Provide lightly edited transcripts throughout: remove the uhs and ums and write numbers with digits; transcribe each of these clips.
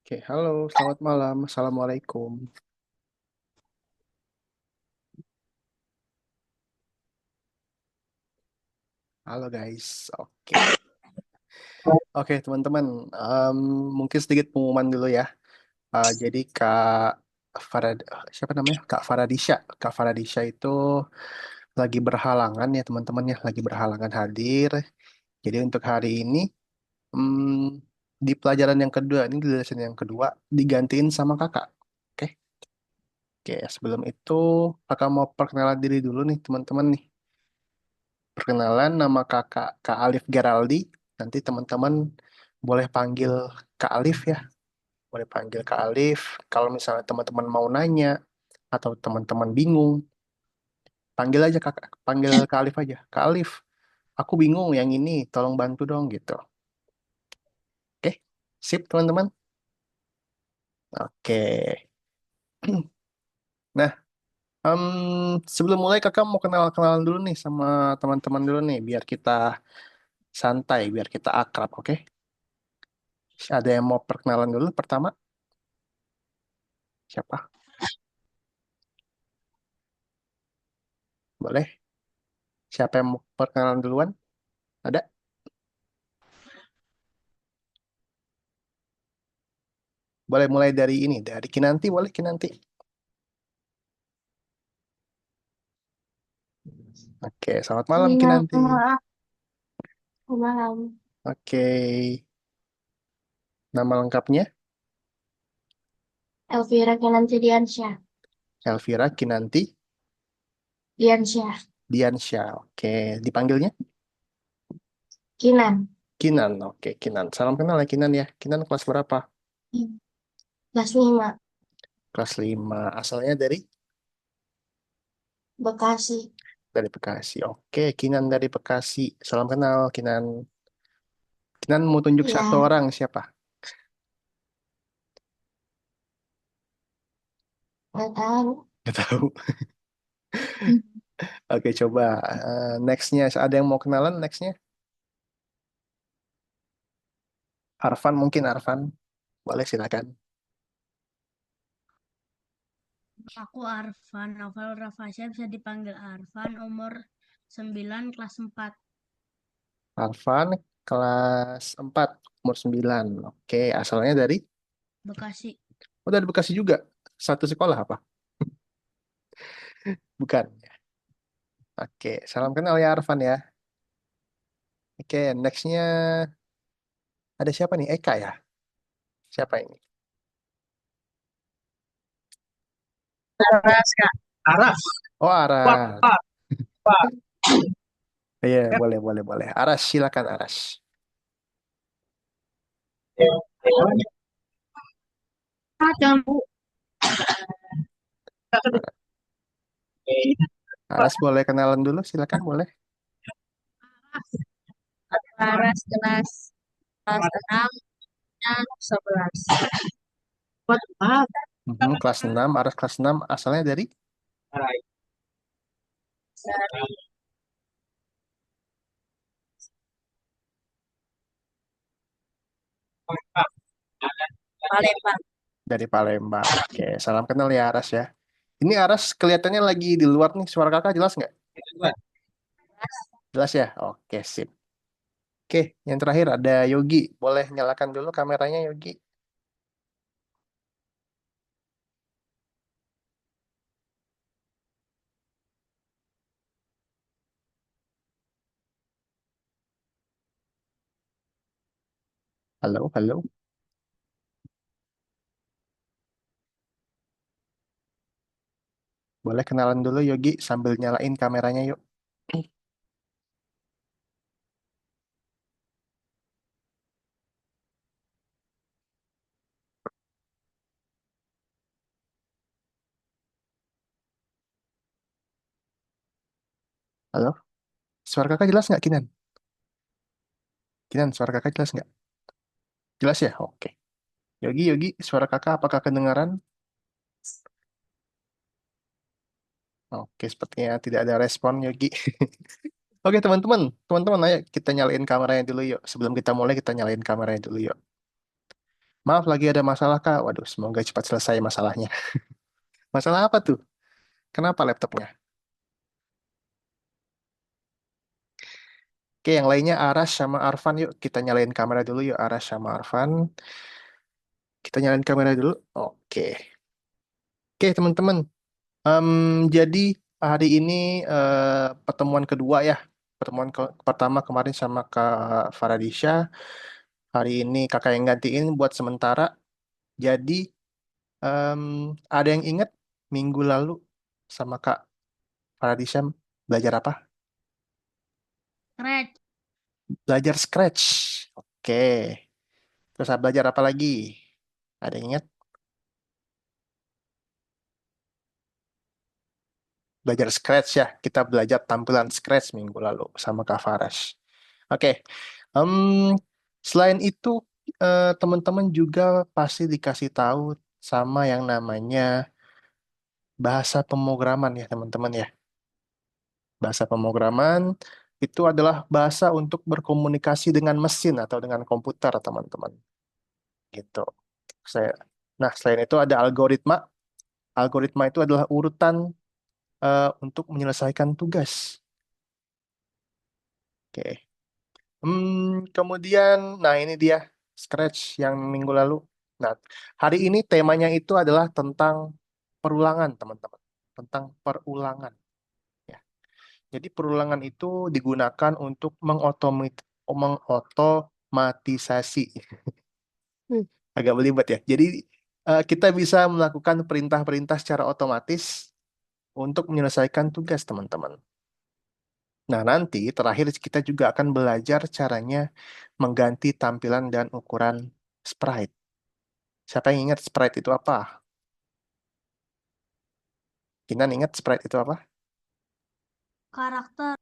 Oke, halo, selamat malam. Assalamualaikum. Halo guys. Oke teman-teman. Em, Mungkin sedikit pengumuman dulu ya. Jadi Farad, siapa namanya? Kak Faradisha. Kak Faradisha itu lagi berhalangan ya teman-teman ya, lagi berhalangan hadir. Jadi untuk hari ini, di pelajaran yang kedua, ini di lesson yang kedua, digantiin sama kakak. Oke, oke. Sebelum itu, kakak mau perkenalan diri dulu nih teman-teman nih. Perkenalan, nama kakak Kak Alif Geraldi. Nanti teman-teman boleh panggil Kak Alif ya. Boleh panggil Kak Alif. Kalau misalnya teman-teman mau nanya atau teman-teman bingung, panggil aja kakak, panggil Kak Alif aja. Kak Alif, aku bingung yang ini, tolong bantu dong gitu. Oke, sip teman-teman. Oke. Nah, sebelum mulai kakak mau kenal-kenalan dulu nih sama teman-teman dulu nih, biar kita santai, biar kita akrab, oke? Ada yang mau perkenalan dulu pertama? Siapa? Boleh? Siapa yang mau perkenalan duluan? Ada? Boleh mulai dari ini, dari Kinanti, boleh Kinanti. Oke, selamat malam Kinanti. Nama malam. Oke, nama lengkapnya Elvira Kenanti Diansyah. Elvira Kinanti Diansyah. Diansyah. Oke, dipanggilnya Kinan. Kinan. Oke, Kinan. Salam kenal ya Kinan ya. Kinan kelas berapa? Kelas 5. Kelas 5. Asalnya dari Bekasi. Bekasi. Oke, Kinan dari Bekasi. Salam kenal Kinan. Kinan mau tunjuk satu Ya, orang siapa? nggak tahu. Nggak tahu. Oke, coba nextnya ada yang mau kenalan nextnya? Arfan mungkin Arfan. Boleh silakan. Aku Arfan, Novel Rafasya bisa dipanggil Arfan, umur 9 kelas 4 Arfan kelas 4 umur 9. Oke, asalnya dari Bekasi. dari Bekasi juga. Satu sekolah apa? Bukan. Oke, salam kenal ya Arfan ya. Oke, nextnya ada siapa nih? Eka ya? Siapa ini? Aras, Kak. Aras. Oh, Pak, Aras. Pak, Pak. Iya, boleh, boleh, boleh. Aras, silakan Aras. Ah, jangan Bu. Aras boleh kenalan dulu, silakan boleh. Aras kelas 6 dan 11. Maaf. Kelas 6, Aras kelas 6, asalnya dari Dari Palembang. Palembang. Oke, salam kenal ya Aras ya. Ini Aras kelihatannya lagi di luar nih. Suara kakak jelas nggak? Jelas ya? Oke, sip. Oke, yang terakhir ada Yogi. Boleh nyalakan dulu kameranya Yogi. Halo, halo. Boleh kenalan dulu Yogi sambil nyalain kameranya yuk. Halo, suara kakak jelas nggak Kinan? Kinan, suara kakak jelas nggak? Jelas ya? Oke. Yogi, Yogi, suara kakak apakah kedengaran? Oke, sepertinya tidak ada respon Yogi. Oke teman-teman, teman-teman ayo kita nyalain kameranya dulu yuk. Sebelum kita mulai kita nyalain kameranya dulu yuk. Maaf lagi ada masalah Kak. Waduh, semoga cepat selesai masalahnya. Masalah apa tuh? Kenapa laptopnya? Oke, yang lainnya Aras sama Arfan yuk. Kita nyalain kamera dulu yuk Aras sama Arfan. Kita nyalain kamera dulu. Oke. Oke, teman-teman. Em, jadi hari ini pertemuan kedua ya. Pertama kemarin sama Kak Faradisha. Hari ini kakak yang gantiin buat sementara. Jadi em, ada yang ingat minggu lalu sama Kak Faradisha belajar apa? Scratch. Belajar Scratch. Oke. Terus belajar apa lagi? Ada yang ingat? Belajar Scratch ya. Kita belajar tampilan Scratch minggu lalu sama Kak Faras. Oke. Em, selain itu, teman-teman juga pasti dikasih tahu sama yang namanya bahasa pemrograman ya, teman-teman ya. Bahasa pemrograman itu adalah bahasa untuk berkomunikasi dengan mesin atau dengan komputer, teman-teman. Gitu. Saya, nah, selain itu ada algoritma. Algoritma itu adalah urutan untuk menyelesaikan tugas. Oke. Kemudian, nah ini dia Scratch yang minggu lalu. Nah, hari ini temanya itu adalah tentang perulangan, teman-teman. Tentang perulangan. Ya. Jadi perulangan itu digunakan untuk mengotomatisasi. Agak belibet ya. Jadi kita bisa melakukan perintah-perintah secara otomatis untuk menyelesaikan tugas, teman-teman. Nah, nanti terakhir kita juga akan belajar caranya mengganti tampilan dan ukuran sprite. Siapa yang ingat sprite itu apa? Kinan ingat sprite itu apa? Karakter.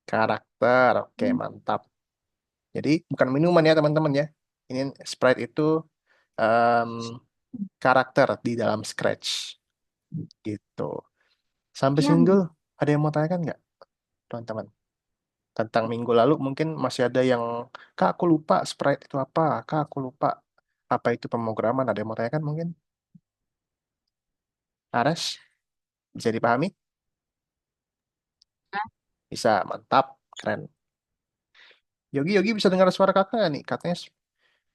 Karakter. Oke, mantap. Jadi bukan minuman ya, teman-teman ya. Ini sprite itu em, karakter di dalam Scratch. Gitu. Sampai Ya, sini dulu. Ada yang mau tanyakan nggak, teman-teman? Tentang minggu lalu mungkin masih ada yang, Kak, aku lupa sprite itu apa? Kak, aku lupa apa itu pemrograman. Ada yang mau tanyakan mungkin? Aras? Bisa dipahami? Bisa, mantap, keren. Yogi, Yogi bisa dengar suara kakak nggak nih? Katanya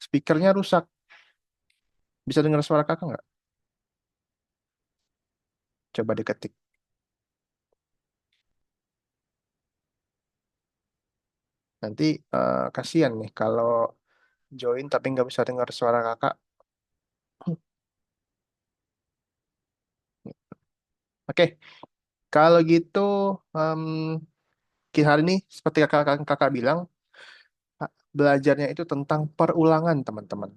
speakernya rusak. Bisa dengar suara kakak nggak? Coba diketik. Nanti kasihan nih kalau join tapi nggak bisa dengar suara kakak. Oke, kalau gitu em, hari ini seperti kakak bilang, belajarnya itu tentang perulangan, teman-teman.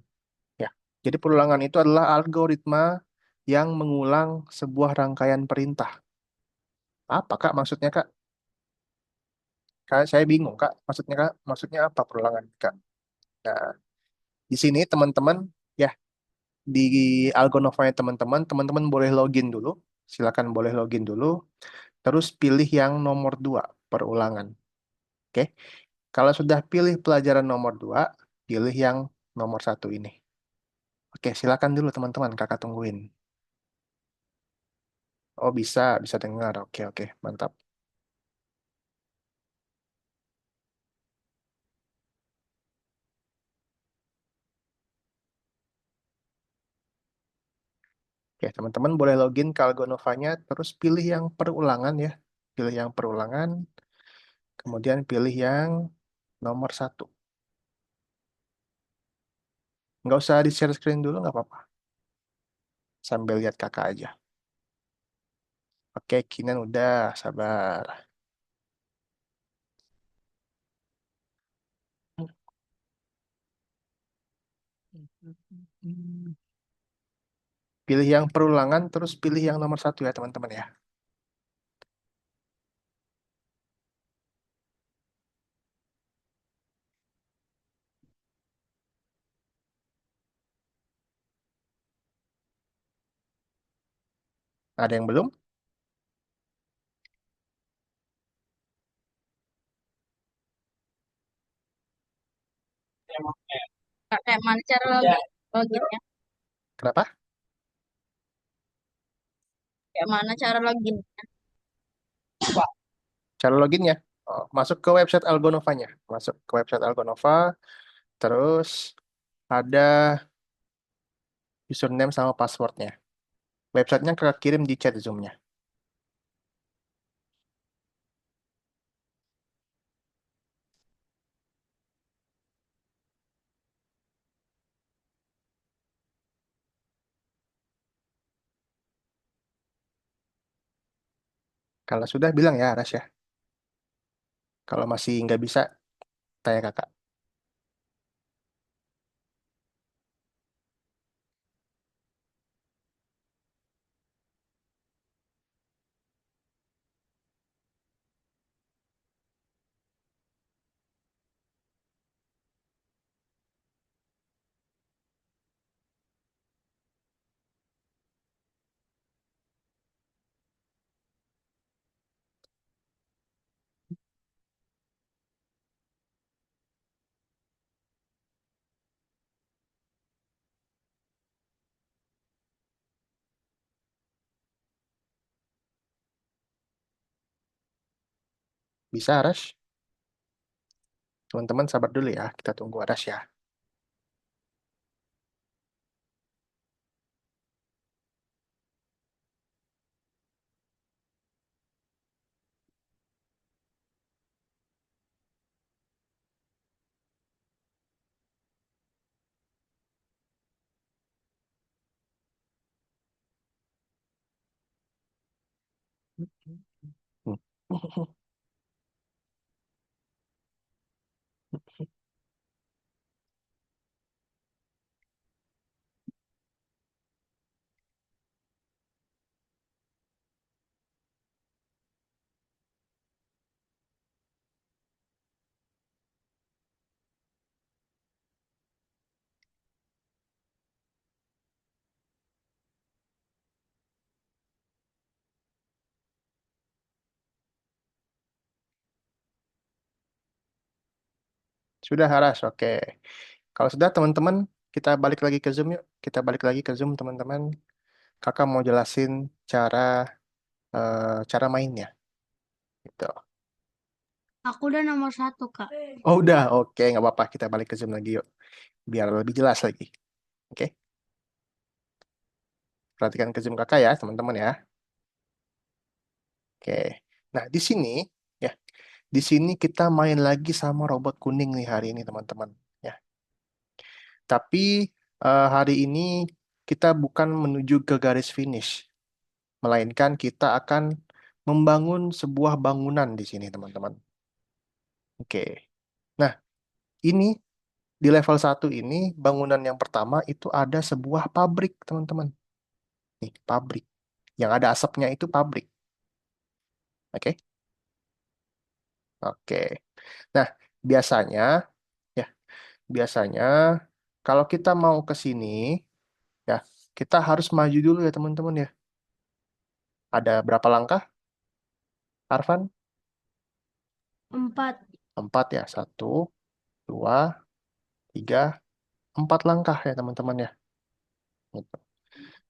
Ya, jadi perulangan itu adalah algoritma yang mengulang sebuah rangkaian perintah. Apa kak maksudnya kak? Kak, saya bingung kak. Maksudnya apa perulangan kak? Nah, di sini teman-teman, ya di Algonova-nya teman-teman, teman-teman boleh login dulu. Silakan boleh login dulu. Terus pilih yang nomor 2 perulangan. Oke. Kalau sudah pilih pelajaran nomor 2, pilih yang nomor 1 ini. Oke, silakan dulu teman-teman, kakak tungguin. Oh, bisa dengar. Oke, oke, mantap. Oke, teman-teman boleh login ke Algonova-nya, terus pilih yang perulangan ya. Pilih yang perulangan, kemudian pilih yang nomor 1. Nggak usah di-share screen dulu, nggak apa-apa. Sambil lihat kakak aja. Oke, Kinan udah, sabar. Pilih yang perulangan, terus pilih yang nomor 1 ya, teman-teman ya. Ada yang belum? Kak, kayak mana cara lagi? loginnya? Kenapa? Kayak mana cara login? Cara loginnya, masuk ke website Algonovanya. Masuk ke website Algonova, terus ada username sama passwordnya. Websitenya kirim di chat Zoom-nya. Kalau sudah bilang ya, Aras ya. Kalau masih nggak bisa, tanya kakak. Bisa, Aras? Teman-teman sabar dulu ya, kita tunggu Aras ya. Hmm. Sudah, Aras, oke. Kalau sudah, teman-teman, kita balik lagi ke Zoom yuk. Kita balik lagi ke Zoom, teman-teman. Kakak mau jelasin cara cara mainnya. Gitu. Aku udah nomor 1, Kak. Oh, udah, oke, nggak apa-apa. Kita balik ke Zoom lagi yuk, biar lebih jelas lagi. Oke, perhatikan ke Zoom kakak ya, teman-teman ya. Oke. Nah, di sini ya, di sini kita main lagi sama robot kuning nih hari ini, teman-teman. Ya. Tapi hari ini kita bukan menuju ke garis finish, melainkan kita akan membangun sebuah bangunan di sini, teman-teman. Oke. Nah, ini di level 1 ini bangunan yang pertama itu ada sebuah pabrik, teman-teman. Nih, pabrik. Yang ada asapnya itu pabrik. Oke. Oke. Nah, biasanya ya, biasanya kalau kita mau ke sini ya, kita harus maju dulu ya, teman-teman ya. Ada berapa langkah, Arfan? 4. 4 ya. Satu, dua, tiga, 4 langkah ya, teman-teman ya. Gitu.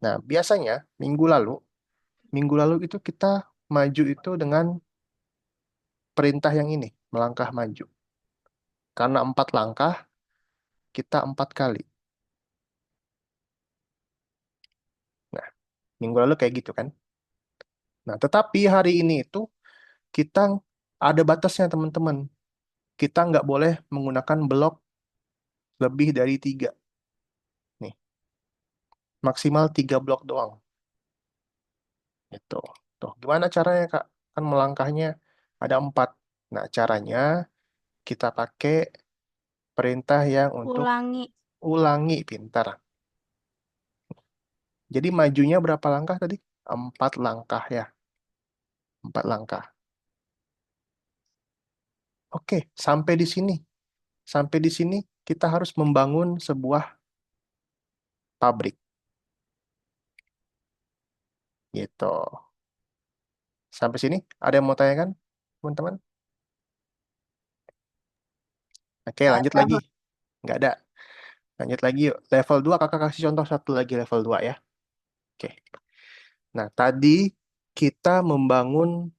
Nah, biasanya minggu lalu itu kita maju itu dengan perintah yang ini, melangkah maju. Karena 4 langkah, kita 4 kali. Nah, minggu lalu kayak gitu kan. Nah, tetapi hari ini itu kita ada batasnya, teman-teman. Kita nggak boleh menggunakan blok lebih dari 3. Nih, maksimal 3 blok doang. Itu. Tuh, gimana caranya, Kak? Kan melangkahnya ada 4. Nah, caranya kita pakai perintah yang untuk Ulangi. ulangi pintar. Jadi majunya berapa langkah tadi? 4 langkah ya. 4 langkah. Oke, sampai di sini. Sampai di sini kita harus membangun sebuah pabrik. Gitu. Sampai sini ada yang mau tanyakan, teman-teman? Oke, lanjut lagi. Nggak ada. Lanjut lagi yuk. Level 2 kakak kasih contoh satu lagi level 2 ya. Oke. Nah, tadi kita membangun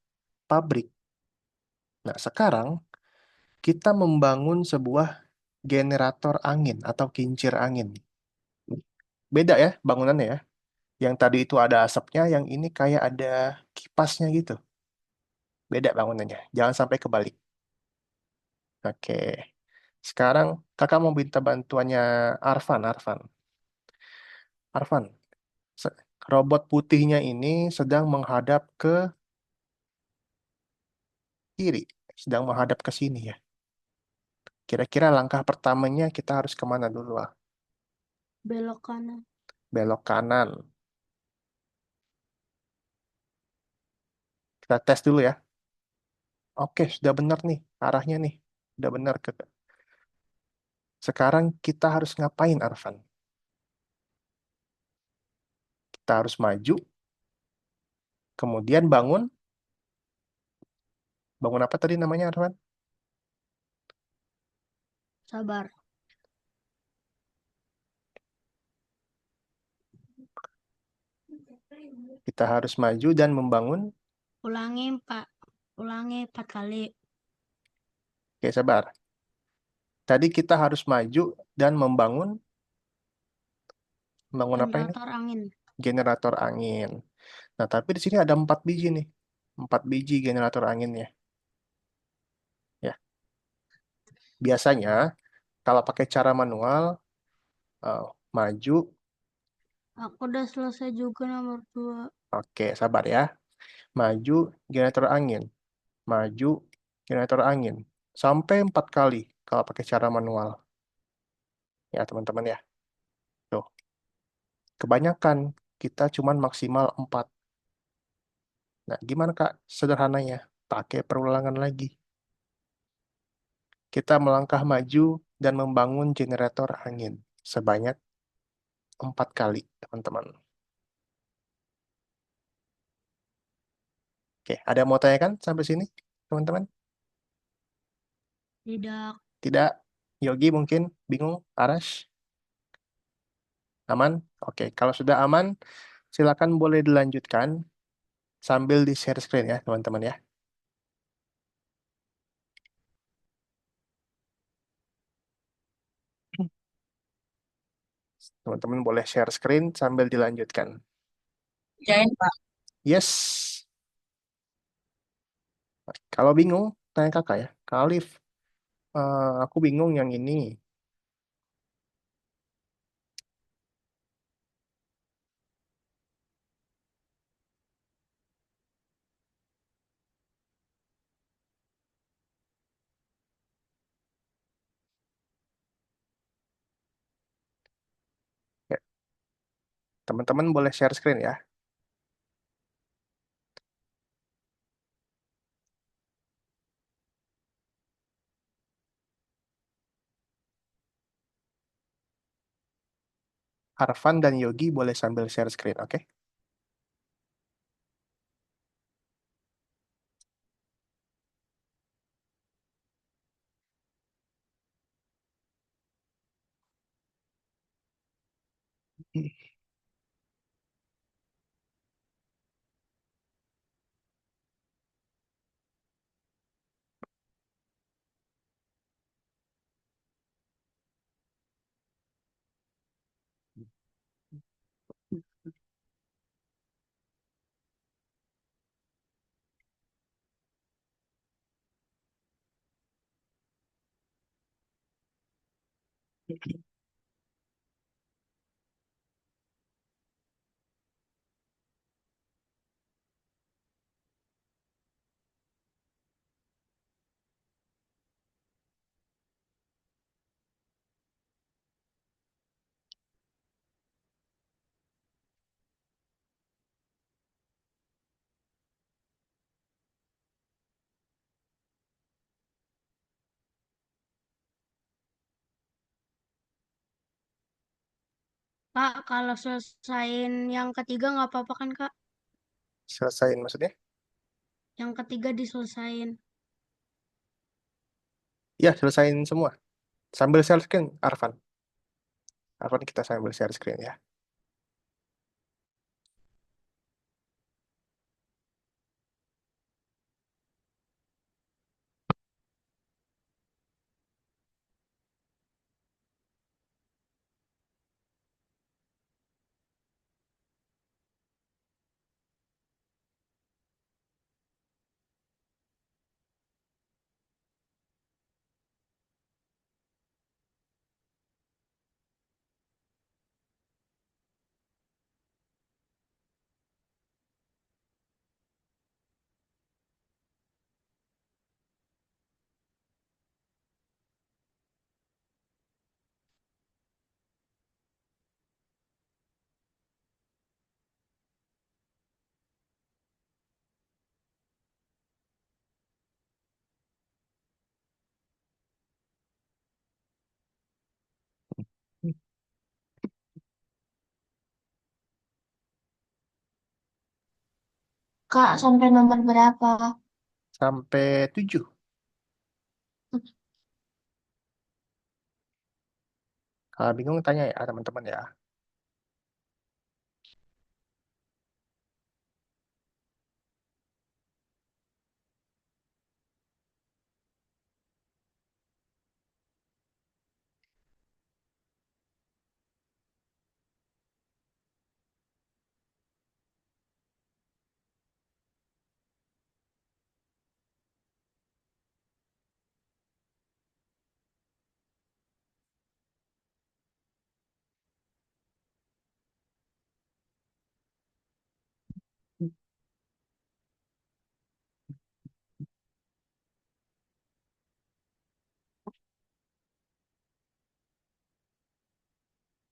pabrik. Nah, sekarang kita membangun sebuah generator angin atau kincir angin. Beda ya bangunannya ya. Yang tadi itu ada asapnya, yang ini kayak ada kipasnya gitu. Beda bangunannya. Jangan sampai kebalik. Oke. Sekarang kakak mau minta bantuannya Arfan. Arfan, se- robot putihnya ini sedang menghadap ke kiri. Sedang menghadap ke sini ya. Kira-kira langkah pertamanya kita harus kemana dulu? Ah? Belok kanan. Belok kanan. Kita tes dulu ya. Oke, sudah benar nih arahnya nih. Sudah benar. Sekarang kita harus ngapain, Arfan? Kita harus maju, kemudian bangun. Bangun apa tadi namanya, Arfan? Sabar. Kita harus maju dan membangun. Ulangi 4 kali. Oke, sabar. Tadi kita harus maju dan membangun. Membangun apa ini? Generator angin. Generator angin. Nah, tapi di sini ada 4 biji nih. 4 biji generator anginnya. Ya, biasanya kalau pakai cara manual, eh, maju. Aku udah selesai juga nomor 2. Oke, sabar ya. Maju generator angin. Maju generator angin. Sampai 4 kali kalau pakai cara manual. Ya, teman-teman ya. Tuh, kebanyakan kita cuman maksimal 4. Nah, gimana Kak? Sederhananya, pakai perulangan lagi. Kita melangkah maju dan membangun generator angin sebanyak 4 kali, teman-teman. Oke, ada yang mau tanyakan sampai sini, teman-teman? Tidak. Tidak? Yogi mungkin bingung? Arash? Aman? Oke, kalau sudah aman, silakan boleh dilanjutkan sambil di-share screen ya, teman-teman ya. Teman-teman boleh share screen sambil dilanjutkan. Jain, Pak. Yes. Kalau bingung, tanya kakak ya. Kak Alif, aku bingung yang ini. Ya, teman-teman boleh share screen ya. Harvan dan Yogi boleh sambil share screen, oke? Kak, kalau selesaiin yang ketiga nggak apa-apa kan, Kak? Selesain maksudnya? Yang ketiga diselesain. Ya, selesain semua. Sambil share screen, Arvan. Apa nih kita sambil share screen ya. Kak, sampai nomor berapa? Sampai 7. Kalau bingung tanya ya teman-teman ya.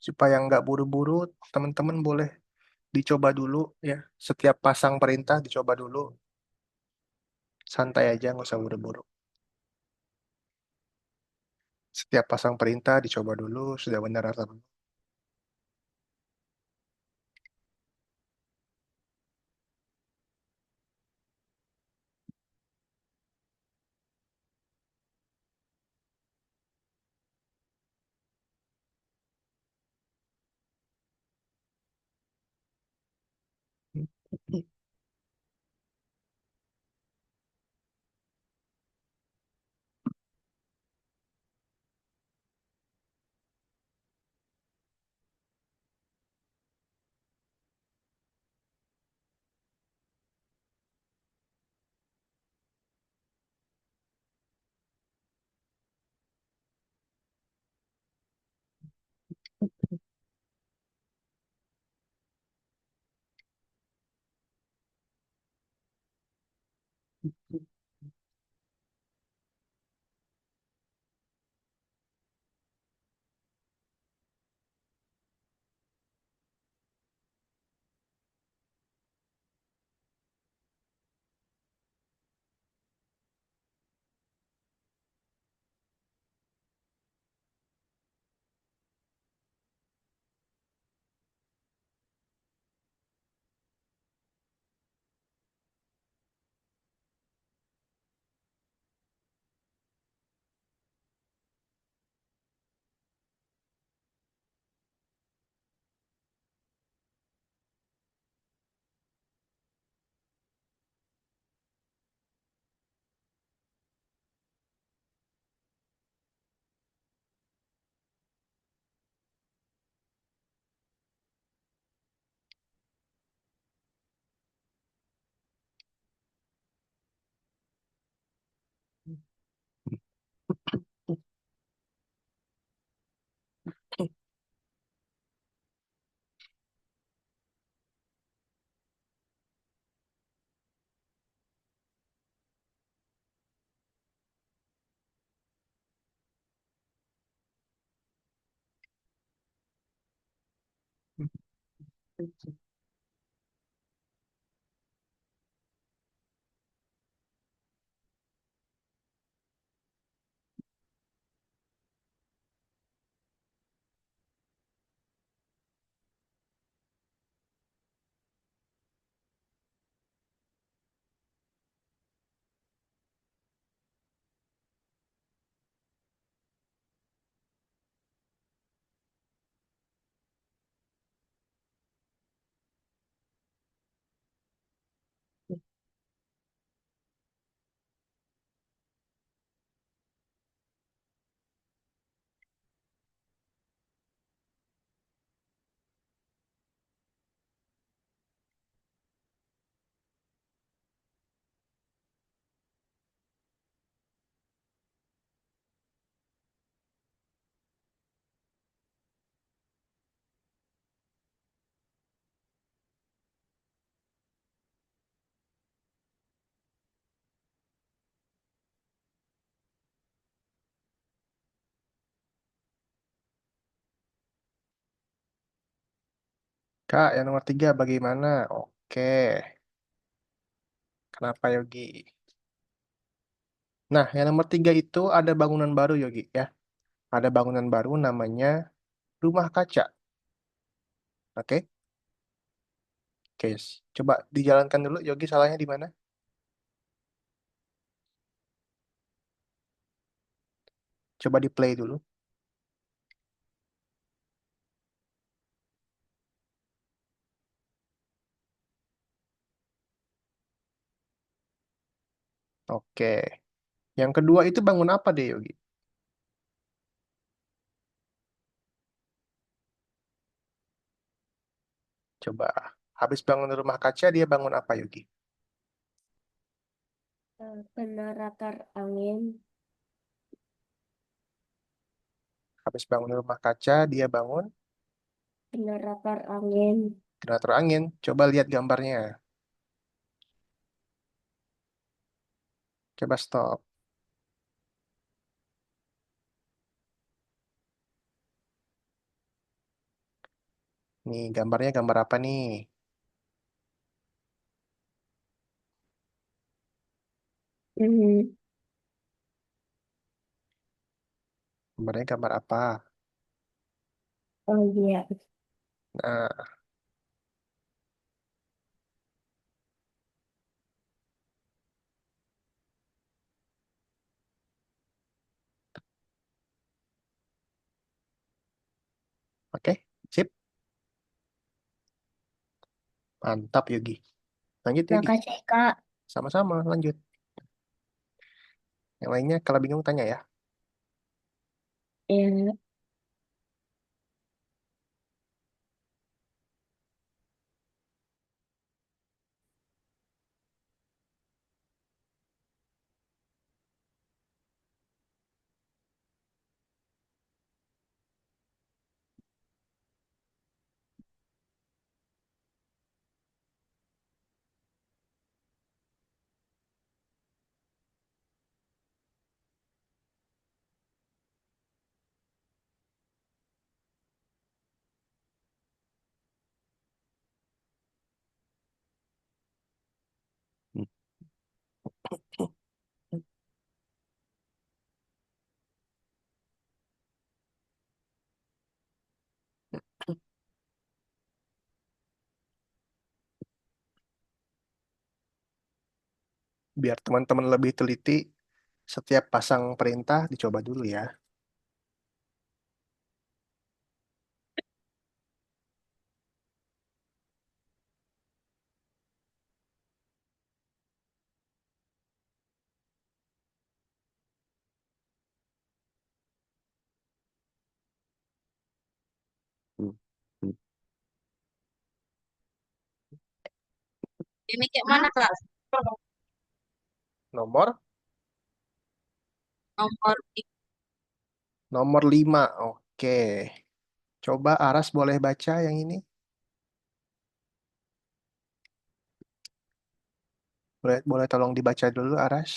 Supaya nggak buru-buru, teman-teman boleh dicoba dulu ya. Setiap pasang perintah dicoba dulu. Santai aja, nggak usah buru-buru. Setiap pasang perintah dicoba dulu, sudah benar atau belum. Kak, yang nomor 3 bagaimana? Oke, kenapa Yogi? Nah, yang nomor 3 itu ada bangunan baru Yogi ya. Ada bangunan baru namanya rumah kaca. Oke, oke. Coba dijalankan dulu Yogi, salahnya di mana? Coba di play dulu. Oke. Yang kedua itu bangun apa deh Yogi? Coba. Habis bangun rumah kaca dia bangun apa Yogi? Generator angin, Habis bangun rumah kaca dia bangun generator angin, generator angin. Coba lihat gambarnya. Coba stop. Nih gambarnya gambar apa nih? hmm, Gambarnya gambar apa? oh iya, Nah, oke. Sip. Mantap Yogi. Lanjut Yogi. makasih Kak. Sama-sama lanjut. Yang lainnya kalau bingung tanya ya. Ya, Biar teman-teman lebih teliti, setiap pasang perintah dicoba dulu ya. Hmm. Hmm. Ini kayak mana, Kak? Nomor Nomor nomor 5. Oke. Coba Aras boleh baca yang ini? Boleh, boleh tolong dibaca dulu Aras?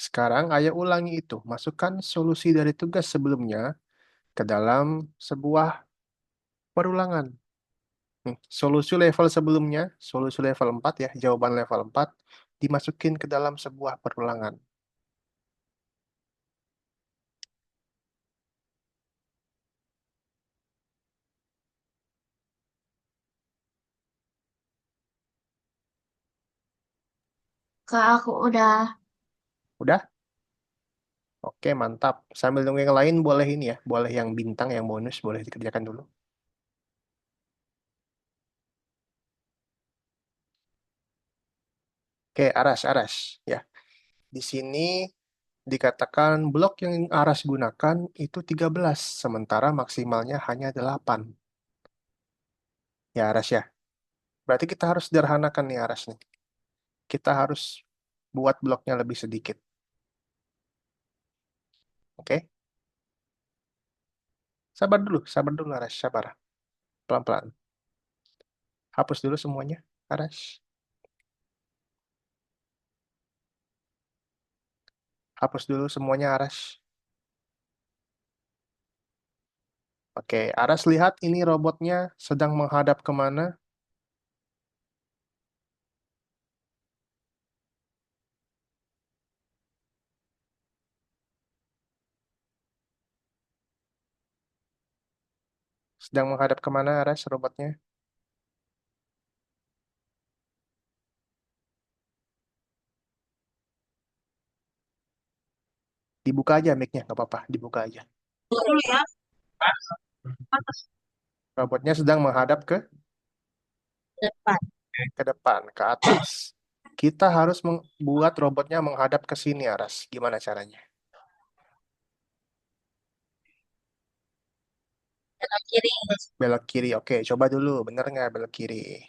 Sekarang ayo ulangi itu. Masukkan solusi dari tugas sebelumnya ke dalam sebuah perulangan. Solusi level sebelumnya, solusi level 4 ya, jawaban level 4 dimasukin ke dalam sebuah perulangan. Kak aku udah. Udah? Oke, mantap. Sambil nunggu yang lain boleh ini ya, boleh yang bintang, yang bonus boleh dikerjakan dulu. Oke, Aras, Aras. Ya, di sini dikatakan blok yang Aras gunakan itu 13, sementara maksimalnya hanya 8. Ya, Aras ya. Berarti kita harus sederhanakan nih Aras nih. Kita harus buat bloknya lebih sedikit. Oke? Sabar dulu Aras, sabar. Pelan-pelan. Hapus dulu semuanya, Aras. Hapus dulu semuanya, Aras. Oke, Aras lihat ini robotnya sedang menghadap kemana? Sedang menghadap kemana Aras robotnya? Dibuka aja mic-nya, nggak apa-apa, dibuka aja. Dulu ya. Robotnya sedang menghadap Depan. ke depan, ke atas. Kita harus membuat robotnya menghadap ke sini, Aras. Gimana caranya? Belok kiri. Belok kiri. Oke, coba dulu. Bener nggak belok kiri?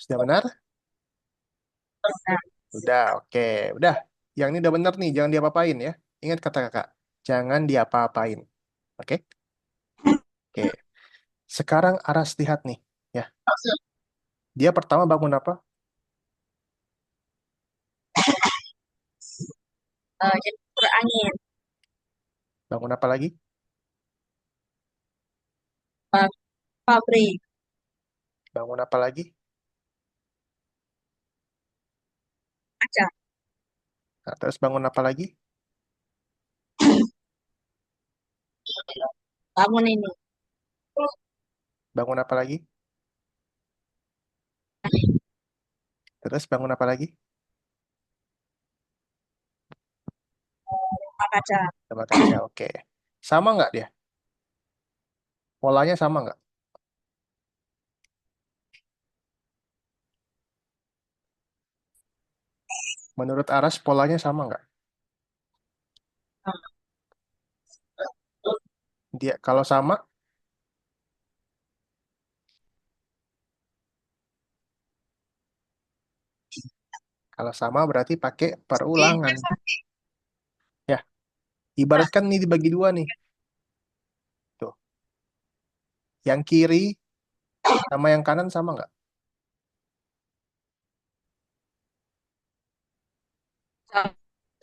Sudah benar? Nah, Udah, oke. Udah. Yang ini udah bener nih. Jangan diapa-apain ya. Ingat kata kakak. Jangan diapa-apain. Oke? Oke. Sekarang Aras lihat nih. Ya. Dia pertama bangun apa? jadi ukur angin. Bangun apa lagi? Pabrik. Bangun apa lagi? Kaca. Nah, terus bangun apa lagi? Bangun ini. Bangun apa lagi? Terus bangun apa lagi? Rumah kaca. Sama kaca. Oke. Sama nggak dia? Polanya sama nggak? Menurut Aras polanya sama nggak? Dia kalau sama, kalau sama berarti pakai perulangan. Ya, ibaratkan ini dibagi dua nih. Tuh, yang kiri sama yang kanan sama nggak?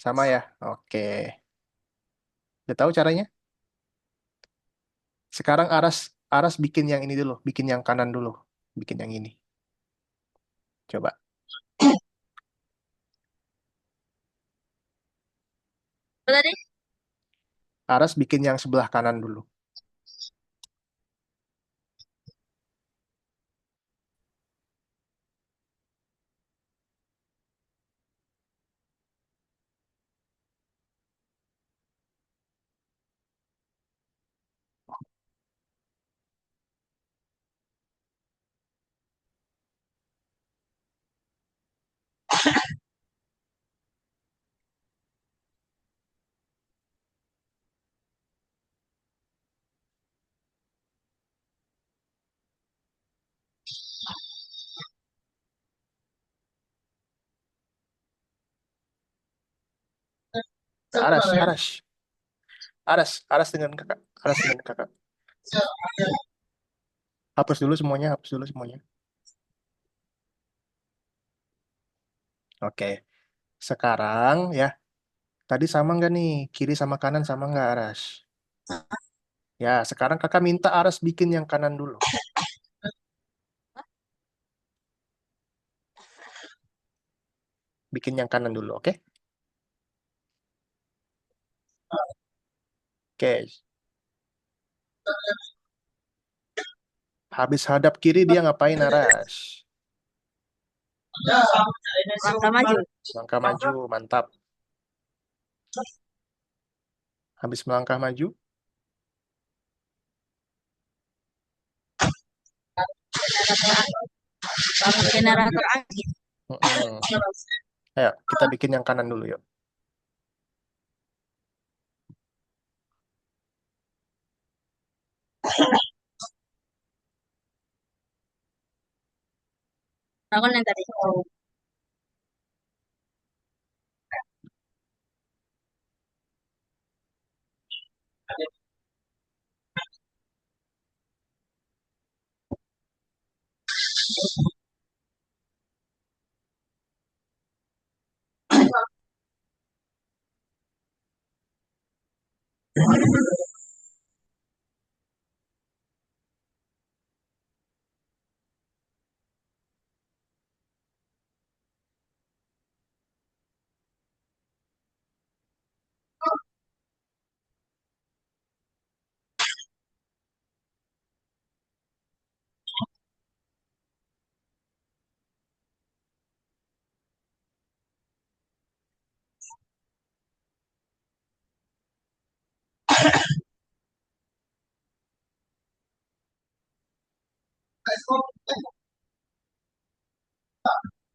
Sama ya. Oke. Udah tahu caranya? Sekarang Aras Aras bikin yang ini dulu, bikin yang kanan dulu, bikin yang ini. Coba. Apa tadi? Aras bikin yang sebelah kanan dulu. Aras, Aras, Aras dengan kakak, Aras dengan kakak. Hapus dulu semuanya, hapus dulu semuanya. Oke. Sekarang ya, tadi sama nggak nih? Kiri sama kanan sama nggak Aras? Ya, sekarang kakak minta Aras bikin yang kanan dulu. Bikin yang kanan dulu, oke? Oke. Habis hadap kiri dia ngapain Aras? Langkah maju. Langkah maju, mantap. Habis melangkah maju, Bangun generator angin. mm-mm. Ayo, kita bikin yang kanan dulu yuk. Bangun yang tadi. Oh.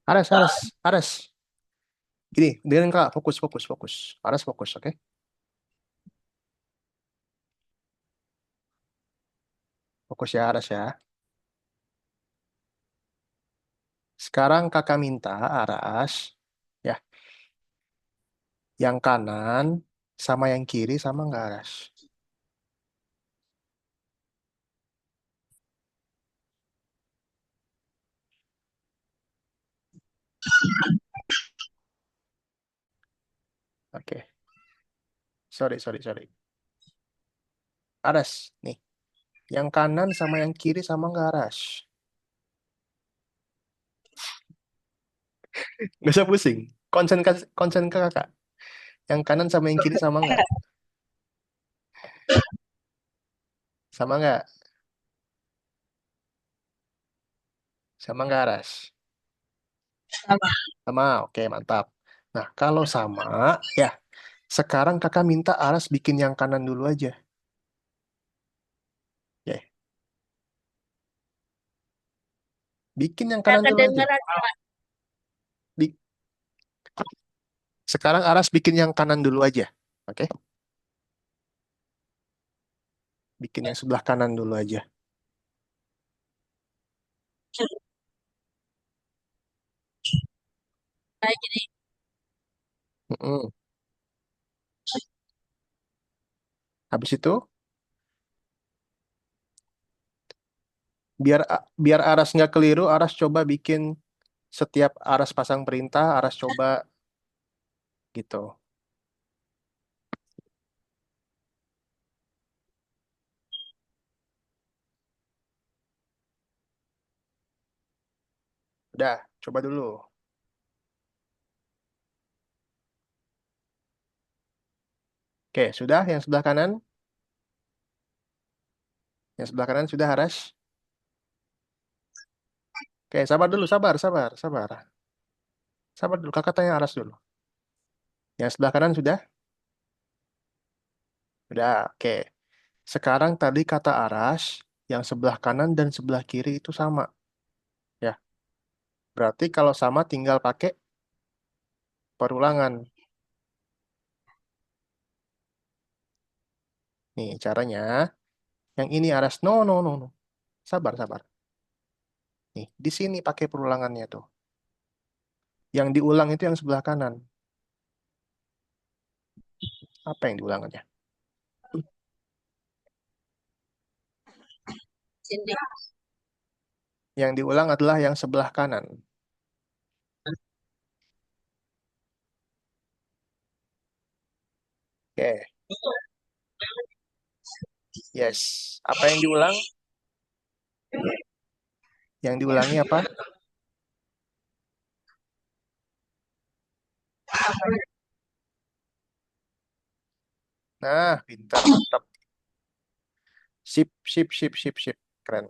Aras, Aras, Aras. Gini, dengan Kak, fokus, fokus, fokus. Aras fokus, oke? Fokus ya, Aras ya. Sekarang kakak minta Aras, ya, yang kanan sama yang kiri sama nggak Aras? Oke, sorry, sorry, sorry. Aras, nih, yang kanan sama yang kiri sama nggak Aras? Nggak usah pusing. Konsen ke kakak. Yang kanan sama yang kiri sama nggak? Sama nggak? Sama nggak Aras? Sama. Sama, oke, mantap. Nah, kalau sama, ya, sekarang kakak minta Aras bikin yang kanan dulu aja. Ya, bikin yang Nggak kanan dulu aja. kedengeran, Pak. Bi- Sekarang Aras bikin yang kanan dulu aja. Oke? Bikin yang sebelah kanan dulu aja. Kayak gini. Mm-mm. Habis itu, biar Aras nggak keliru, Aras coba bikin setiap Aras pasang perintah, Aras coba gitu. Udah, coba dulu. Oke, sudah yang sebelah kanan? Yang sebelah kanan sudah Aras? Oke, sabar dulu, sabar, sabar, sabar. Sabar dulu, kakak tanya Aras dulu. Yang sebelah kanan sudah? Sudah, oke. Sekarang tadi kata Aras, yang sebelah kanan dan sebelah kiri itu sama. Ya, berarti kalau sama tinggal pakai perulangan. Nih, caranya. Yang ini Aras, no, no, no, no. Sabar, sabar. Nih, di sini pakai perulangannya tuh. Yang diulang itu yang sebelah kanan. Apa yang diulangannya? Sini. Yang diulang adalah yang sebelah kanan. Oke, yes. Apa yang diulang? Yang diulangi apa? Nah, pintar, mantap. Sip, sip, sip, sip, sip. Keren.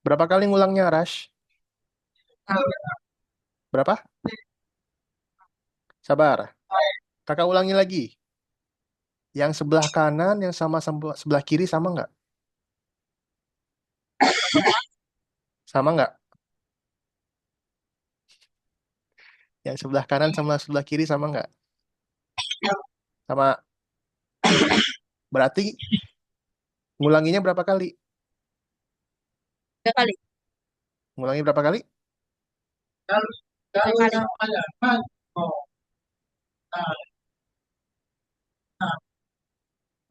Berapa kali ngulangnya, Arash? Berapa? Sabar. Kakak ulangi lagi. Yang sebelah kanan, yang sama sebelah kiri sama nggak? Sama nggak? Yang sebelah kanan sama sebelah kiri sama nggak? Sama. Berarti ngulanginya berapa kali? 3 kali. Ngulangi berapa kali? 3 kali.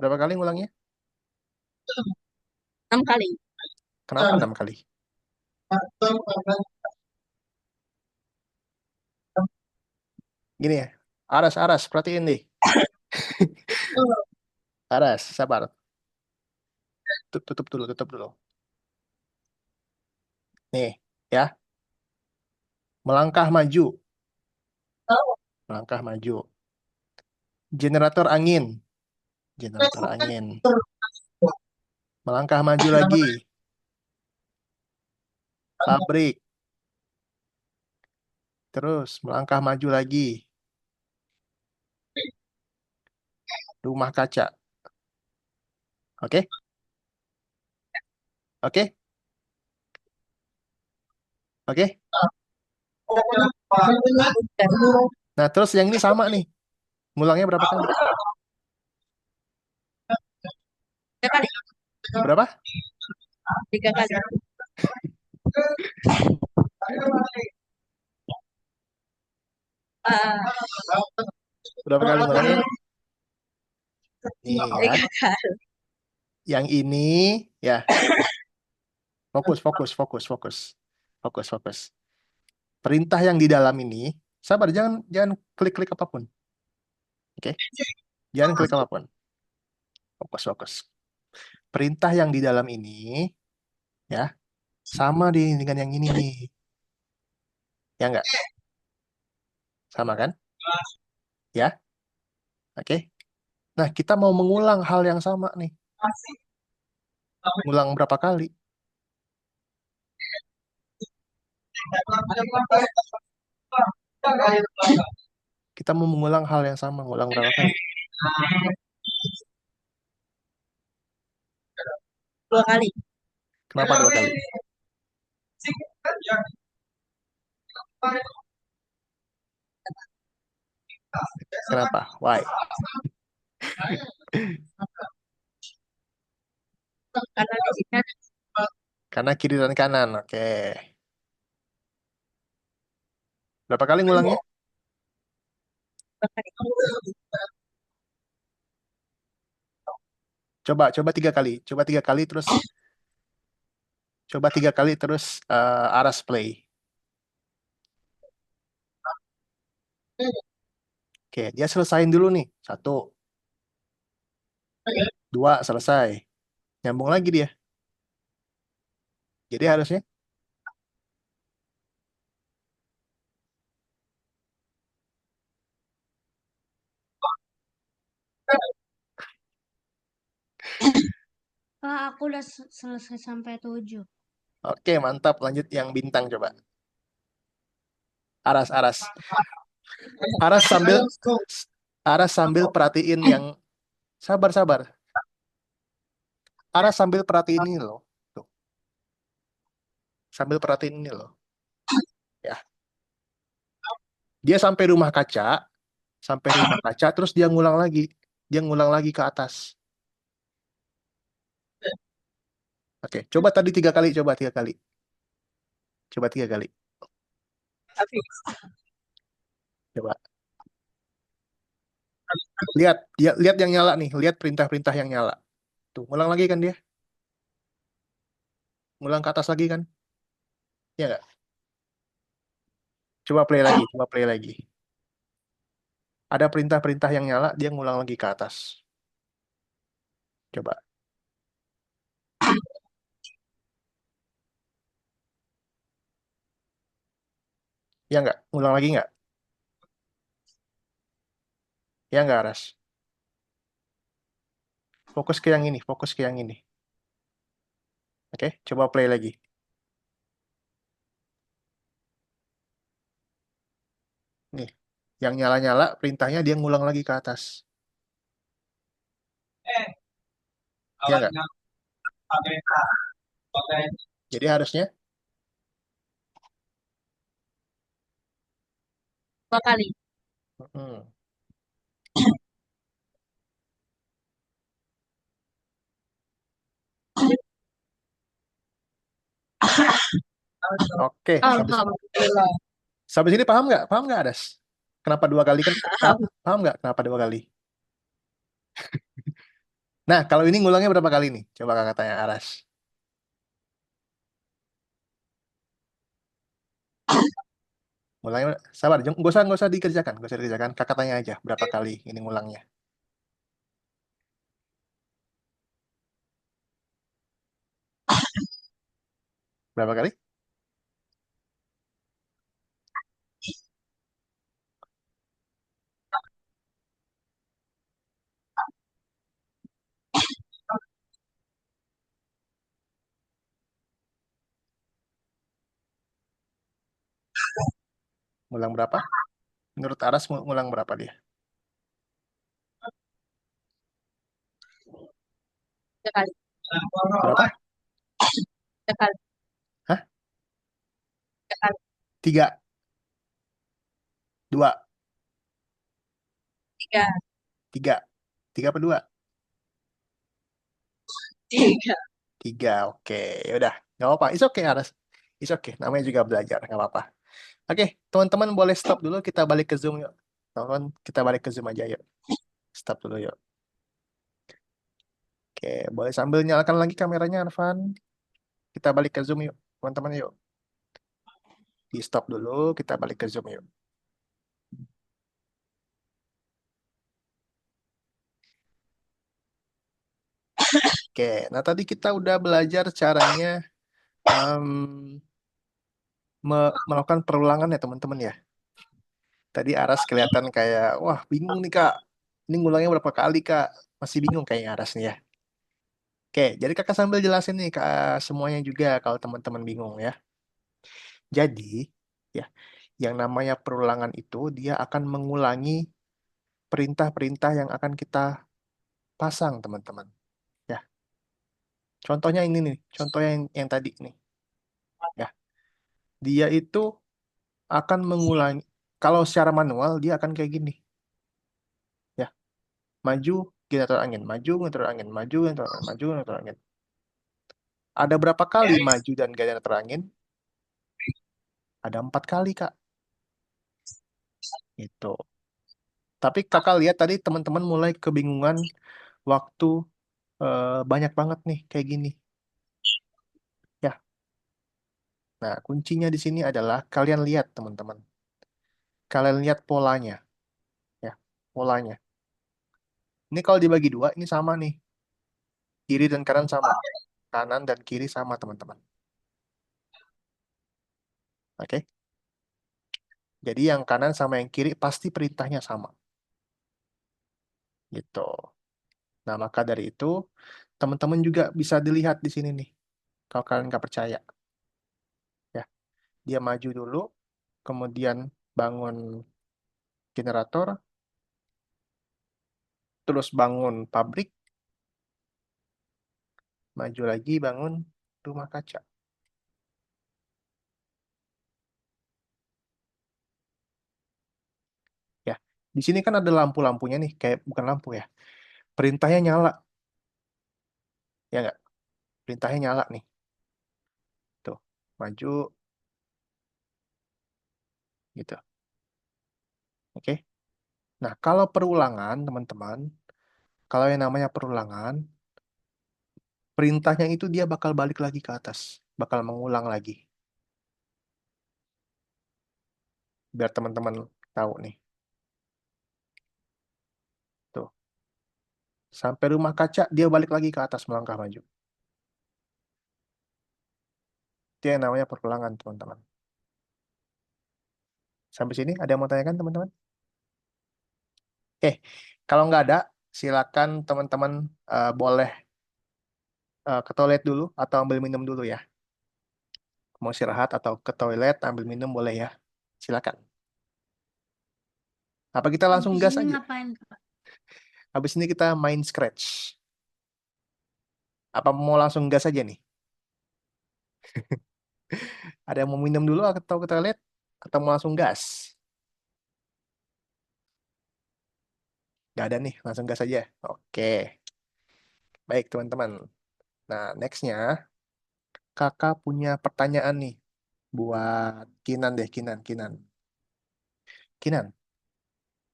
Berapa kali ngulangnya? 6 kali. Kenapa 6 kali? Gini ya. Aras, perhatiin deh. Aras, sabar. Tutup dulu. Nih, ya. Melangkah maju. Melangkah maju. Generator angin. Generator angin. Melangkah maju lagi. Pabrik. Terus melangkah maju lagi. Rumah kaca. Oke? Oke? Oke? Nah, terus yang ini sama nih. Ngulangnya berapa kali? 3 kali. Berapa? 3 kali. Ah, Berapa kali ngulangnya? Nih ya. 3 kali. Yang ini ya. Fokus. Perintah yang di dalam ini, sabar, jangan klik-klik apapun. Oke? Jangan klik apapun. Fokus. Perintah yang di dalam ini ya, sama dengan yang ini nih. Ya enggak? Sama kan? Ya. Oke. Nah, kita mau mengulang hal yang sama nih. Ngulang berapa kali? Kita mau mengulang hal yang sama, ngulang berapa kali? 2 kali. Kenapa 2 kali? Kenapa? Why? Karena di sini ada Karena kiri dan kanan. Oke. Berapa kali ngulangnya? 2 kali. Coba 3 kali. Coba 3 kali terus. Aras play. Oke, dia selesain dulu nih. 1, 2, selesai. Nyambung lagi dia. Jadi harusnya Kak, aku udah selesai sampai 7. oke, mantap. Lanjut yang bintang coba. Aras. Aras sambil perhatiin yang sabar. Aras sambil perhatiin ini loh. Tuh. Sambil perhatiin ini loh. Ya. Dia sampai rumah kaca, terus dia ngulang lagi. Dia ngulang lagi ke atas. Oke, coba tadi 3 kali, coba 3 kali. Coba 3 kali. Habis. Coba. Lihat yang nyala nih, lihat perintah-perintah yang nyala. Tuh, ngulang lagi kan dia? Ngulang ke atas lagi kan? Iya nggak? Coba play lagi. Ada perintah-perintah yang nyala, dia ngulang lagi ke atas. Coba. Iya nggak? Ngulang lagi nggak? Iya nggak, Ras? Fokus ke yang ini. Oke, coba play lagi. Nih, yang nyala-nyala, perintahnya dia ngulang lagi ke atas. Iya nggak? Jadi harusnya 2 kali. hmm, oke, Alhamdulillah. sampai sini paham nggak? Paham nggak, Adas? Kenapa 2 kali kan? Paham nggak? Kenapa 2 kali? Nah, kalau ini ngulangnya berapa kali nih? Coba kakak tanya Aras. Ngulangnya, sabar, nggak usah dikerjakan, nggak usah dikerjakan. Kakak tanya aja berapa kali ini ngulangnya. Berapa kali? Ngulang berapa? Menurut Aras ngulang berapa dia? 3 kali. Berapa? 3 kali. Hah? 3 kali. 3, 2, 3. 3. 3 apa 2? 3. 3, oke. Ya udah, nggak apa-apa. It's okay, Aras. It's okay, namanya juga belajar, nggak apa-apa. Oke, teman-teman boleh stop dulu, kita balik ke Zoom yuk. Teman-teman, kita balik ke Zoom aja yuk. Stop dulu yuk. Oke, boleh sambil nyalakan lagi kameranya, Arfan. Kita balik ke Zoom yuk, teman-teman yuk. Di stop dulu, kita balik ke Zoom yuk. Oke, nah tadi kita udah belajar caranya em, melakukan perulangan ya teman-teman ya. Tadi Aras kelihatan kayak, wah bingung nih Kak. Ini ngulangnya berapa kali Kak? Masih bingung kayaknya Aras nih ya. Oke, jadi kakak sambil jelasin nih Kak semuanya juga kalau teman-teman bingung ya. Jadi, ya, yang namanya perulangan itu dia akan mengulangi perintah-perintah yang akan kita pasang teman-teman. Ya, contohnya ini nih, contohnya yang tadi nih. Ya, dia itu akan mengulangi, kalau secara manual dia akan kayak gini. Ya, maju, generator angin, maju, generator angin, maju, generator angin, maju, generator angin. Ada berapa kali maju dan generator angin? Ada 4 kali, Kak. Itu. Tapi kakak lihat tadi teman-teman mulai kebingungan waktu banyak banget nih kayak gini. Ya, nah kuncinya di sini adalah kalian lihat teman-teman. Kalian lihat polanya. Ya, polanya. Ini kalau dibagi dua, ini sama nih. Kiri dan kanan sama. Kanan dan kiri sama teman-teman. Oke? Jadi yang kanan sama yang kiri pasti perintahnya sama. Gitu. Nah, maka dari itu, teman-teman juga bisa dilihat di sini nih. Kalau kalian nggak percaya. Ya, dia maju dulu, kemudian bangun generator, terus bangun pabrik, maju lagi bangun rumah kaca. Ya, di sini kan ada lampu-lampunya nih, kayak bukan lampu ya. Perintahnya nyala, ya nggak? Perintahnya nyala nih. Tuh, maju, gitu. Oke? Nah, kalau perulangan, teman-teman, kalau yang namanya perulangan, perintahnya itu dia bakal balik lagi ke atas, bakal mengulang lagi. Biar teman-teman tahu nih. Tuh, sampai rumah kaca dia balik lagi ke atas melangkah maju. Itu yang namanya perulangan, teman-teman. Sampai sini ada yang mau tanyakan, teman-teman? Oke, kalau nggak ada, silakan teman-teman boleh ke toilet dulu atau ambil minum dulu ya. Mau istirahat atau ke toilet ambil minum boleh ya. Silakan. Apa kita langsung Habis gas ini aja? ngapain, Kak? Habis ini kita main scratch. Apa mau langsung gas aja nih? Ada yang mau minum dulu atau ke toilet? Atau mau langsung gas? Nggak ada nih, langsung gas aja. Oke, baik teman-teman. Nah, nextnya kakak punya pertanyaan nih buat Kinan deh, Kinan, Kinan. Kinan,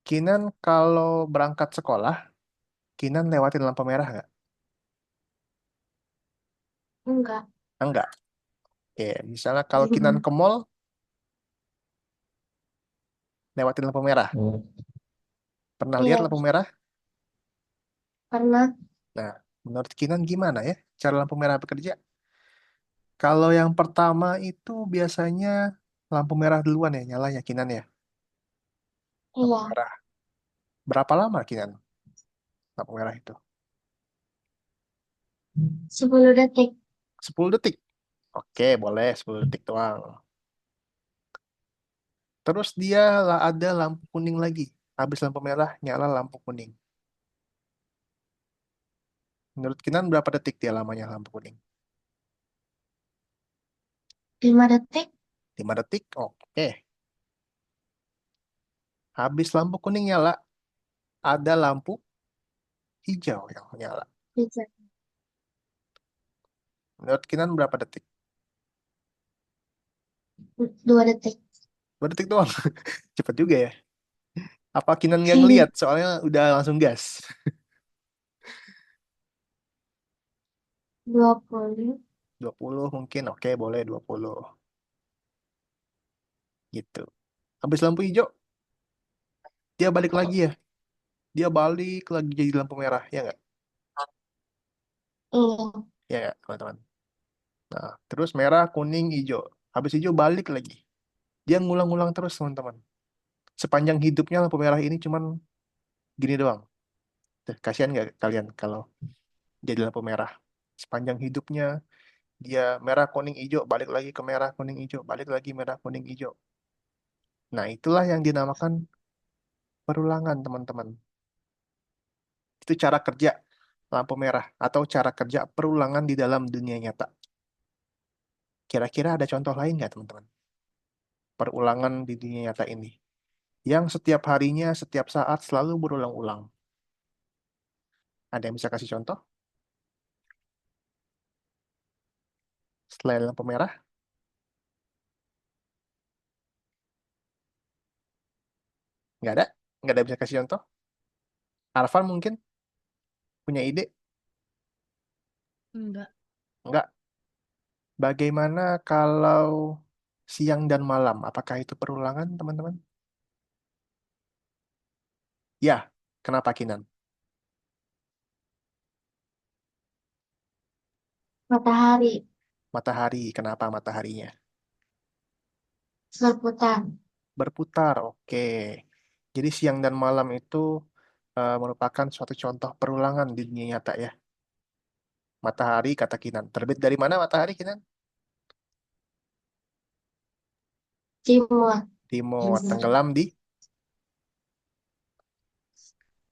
Kinan kalau berangkat sekolah, Kinan lewatin lampu merah nggak? Enggak. Enggak. Oke, misalnya kalau Kinan ke mall, lewatin lampu merah. Pernah lihat Iya, lampu merah? pernah. Nah, menurut Kinan gimana ya cara lampu merah bekerja? Kalau yang pertama itu biasanya lampu merah duluan ya, nyala ya Kinan ya. Lampu Iya, merah. Berapa lama Kinan lampu merah itu? 10 detik. 10 detik. Oke, boleh 10 detik doang. Terus dia lah ada lampu kuning lagi. Habis lampu merah, nyala lampu kuning. Menurut Kinan berapa detik dia lamanya lampu kuning? 5 detik. 5 detik? Oke. Habis lampu kuning nyala, ada lampu hijau yang nyala. Bisa. Menurut Kinan berapa detik? 2 detik. 2 detik doang. Cepet juga ya. Apa Kinan nggak ngeliat? Soalnya udah langsung gas. 20. 20 mungkin. Oke, boleh 20. Gitu. Habis lampu hijau, dia balik lagi ya. Dia balik lagi jadi lampu merah. Ya nggak? Iya. Ya nggak, teman-teman? Nah, terus merah, kuning, hijau. Habis hijau balik lagi. Dia ngulang-ngulang terus, teman-teman. Sepanjang hidupnya lampu merah ini cuman gini doang. Tuh, kasihan nggak kalian kalau jadi lampu merah? Sepanjang hidupnya dia merah, kuning, hijau, balik lagi ke merah, kuning, hijau, balik lagi merah, kuning, hijau. Nah, itulah yang dinamakan perulangan, teman-teman. Itu cara kerja lampu merah atau cara kerja perulangan di dalam dunia nyata. Kira-kira ada contoh lain nggak, teman-teman? Perulangan di dunia nyata ini. Yang setiap harinya, setiap saat selalu berulang-ulang. Ada yang bisa kasih contoh? Selain lampu merah? Nggak ada? Nggak ada yang bisa kasih contoh? Arfan mungkin punya ide? Enggak. Nggak. Bagaimana kalau siang dan malam? Apakah itu perulangan, teman-teman? Ya, kenapa Kinan? Matahari Matahari, kenapa mataharinya? berputar. Berputar, oke. Jadi siang dan malam itu merupakan suatu contoh perulangan di dunia nyata ya. Matahari, kata Kinan. Terbit dari mana matahari, Kinan? Timur. Timur, tenggelam di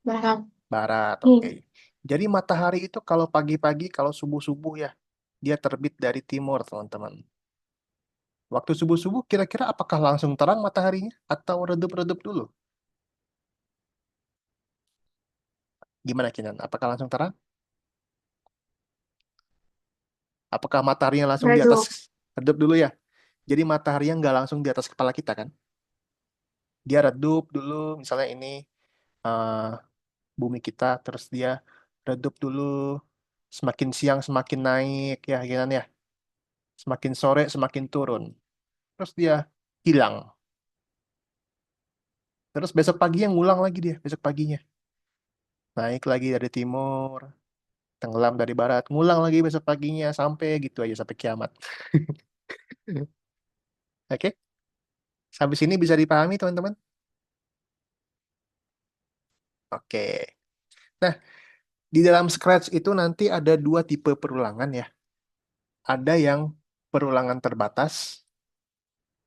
Barat. barat, oke. Jadi matahari itu kalau pagi-pagi, kalau subuh-subuh ya, dia terbit dari timur, teman-teman. Waktu subuh-subuh, kira-kira apakah langsung terang mataharinya atau redup-redup dulu? Gimana, Kinan? Apakah langsung terang? Apakah mataharinya langsung di atas Redup. redup dulu ya? Jadi mataharinya nggak langsung di atas kepala kita kan? Dia redup dulu, misalnya ini eh, bumi kita, terus dia redup dulu, semakin siang semakin naik ya, Kinan ya. Semakin sore semakin turun. Terus dia hilang. Terus besok pagi yang ngulang lagi dia, besok paginya. Naik lagi dari timur, tenggelam dari barat, ngulang lagi besok paginya, sampai gitu aja, sampai kiamat. Oke? Sampai sini bisa dipahami, teman-teman? Oke. Nah, di dalam Scratch itu nanti ada dua tipe perulangan ya. Ada yang perulangan terbatas,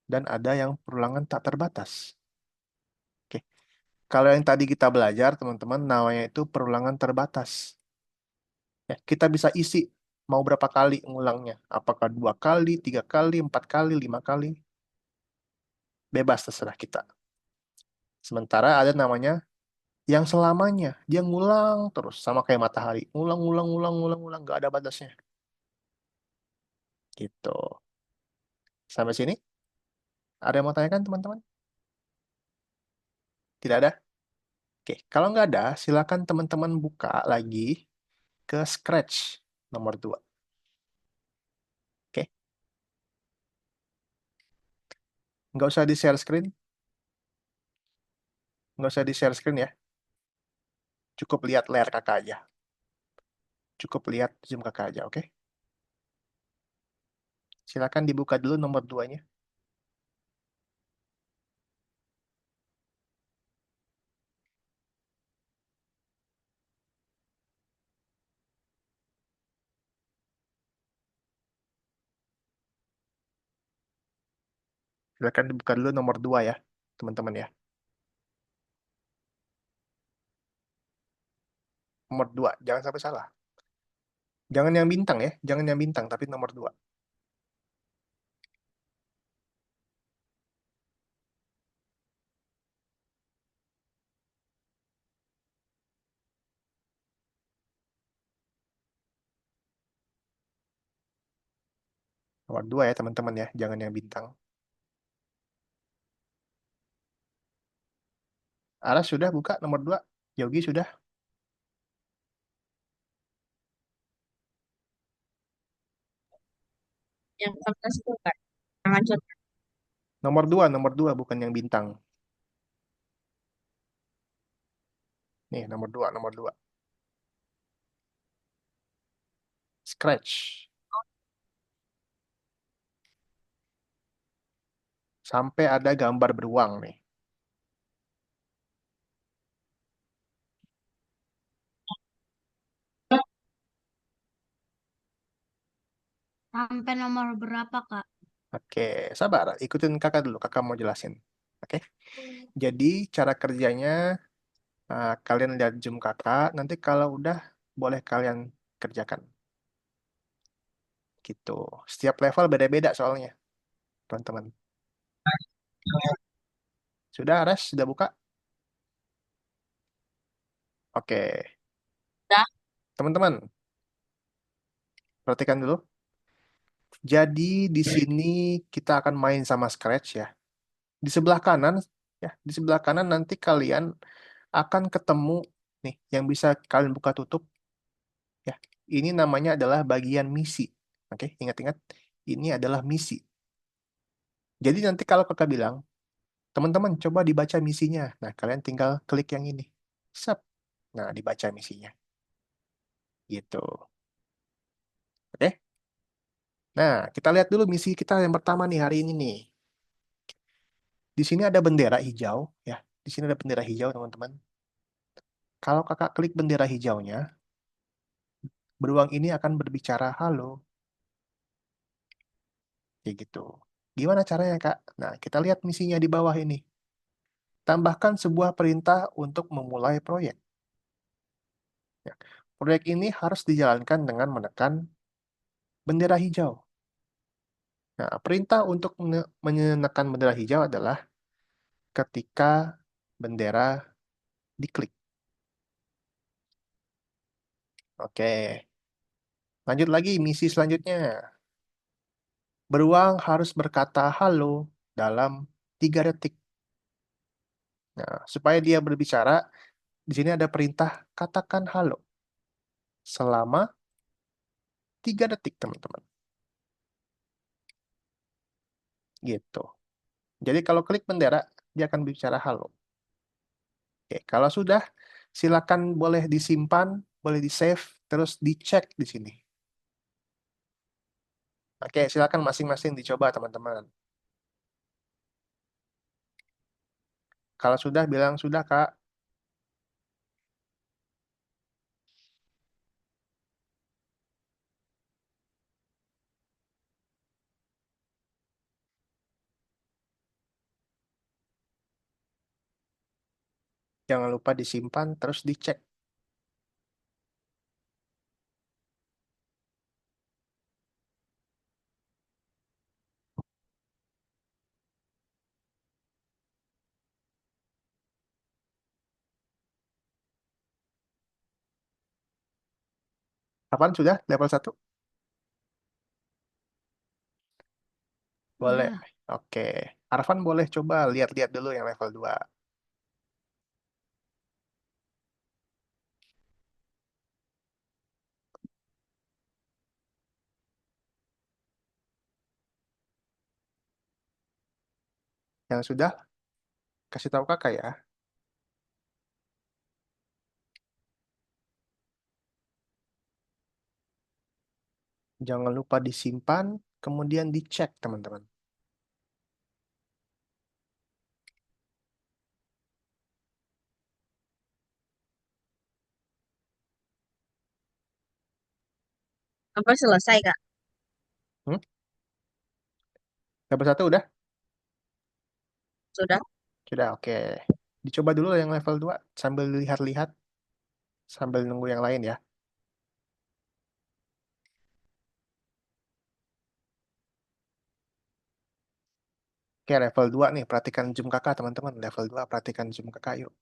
dan ada yang perulangan tak terbatas. Oke. Kalau yang tadi kita belajar, teman-teman, namanya itu perulangan terbatas. Ya, kita bisa isi mau berapa kali ngulangnya. Apakah 2 kali, 3 kali, 4 kali, 5 kali. Bebas terserah kita. Sementara ada namanya yang selamanya. Dia ngulang terus. Sama kayak matahari. Ngulang, ngulang, ngulang, ngulang, ngulang. Gak ada batasnya. Gitu. Sampai sini? Ada yang mau tanyakan, teman-teman? Tidak ada? Oke. Kalau nggak ada, silakan teman-teman buka lagi ke Scratch nomor 2. Nggak usah di share screen. Nggak usah di share screen ya. Cukup lihat layar kakak aja. Cukup lihat Zoom kakak aja, oke? Silakan dibuka dulu nomor 2-nya. Silakan dibuka dulu nomor 2 ya, teman-teman ya. Nomor 2, jangan sampai salah. Jangan yang bintang ya, jangan yang bintang, tapi nomor 2. Nomor 2 ya teman-teman ya, jangan yang bintang. Aras sudah buka nomor 2. Yogi sudah. Yang kertas itu kan. Jangan contoh. Nomor 2 bukan yang bintang. Nih, nomor 2, nomor 2. Scratch. Sampai ada gambar beruang nih. Sampai nomor berapa, Kak? Oke, sabar. Ikutin kakak dulu. Kakak mau jelasin. Oke. Jadi cara kerjanya kalian lihat Zoom kakak. Nanti kalau udah boleh kalian kerjakan. Gitu. Setiap level beda-beda soalnya, teman-teman. Sudah, Aras? Sudah buka? Oke. Udah. Teman-teman, perhatikan dulu. Jadi di sini kita akan main sama Scratch ya. Di sebelah kanan, ya, di sebelah kanan nanti kalian akan ketemu nih yang bisa kalian buka tutup ya. Ini namanya adalah bagian misi. Oke, ingat-ingat ini adalah misi. Jadi nanti kalau kakak bilang, teman-teman coba dibaca misinya. Nah, kalian tinggal klik yang ini. Sep. Nah, dibaca misinya. Gitu. Oke. Nah, kita lihat dulu misi kita yang pertama nih hari ini nih. Di sini ada bendera hijau ya. Di sini ada bendera hijau, teman-teman. Kalau kakak klik bendera hijaunya, beruang ini akan berbicara halo. Kayak gitu. Gimana caranya, Kak? Nah, kita lihat misinya di bawah ini. Tambahkan sebuah perintah untuk memulai proyek. Ya. Proyek ini harus dijalankan dengan menekan bendera hijau. Nah, perintah untuk menekan bendera hijau adalah ketika bendera diklik. Oke, lanjut lagi misi selanjutnya. Beruang harus berkata halo dalam 3 detik. Nah, supaya dia berbicara, di sini ada perintah katakan halo selama 3 detik, teman-teman. Gitu. Jadi kalau klik bendera, dia akan bicara halo. Oke, kalau sudah, silakan boleh disimpan, boleh di-save, terus dicek di sini. Oke, silakan masing-masing dicoba, teman-teman. Kalau sudah, bilang sudah, Kak. Jangan lupa disimpan, terus dicek. Kapan sudah? Level 1? Boleh. Udah. Oke. Arfan boleh coba lihat-lihat dulu yang level 2. Yang sudah, kasih tahu kakak ya. Jangan lupa disimpan, kemudian dicek, teman-teman. Apa selesai, Kak? Hmm? Level 1 udah? Sudah? Sudah, oke. Dicoba dulu yang level 2 sambil lihat-lihat, sambil nunggu yang lain ya. Oke, level 2 nih, perhatikan zoom kakak, teman-teman. Level 2 perhatikan zoom kakak, yuk.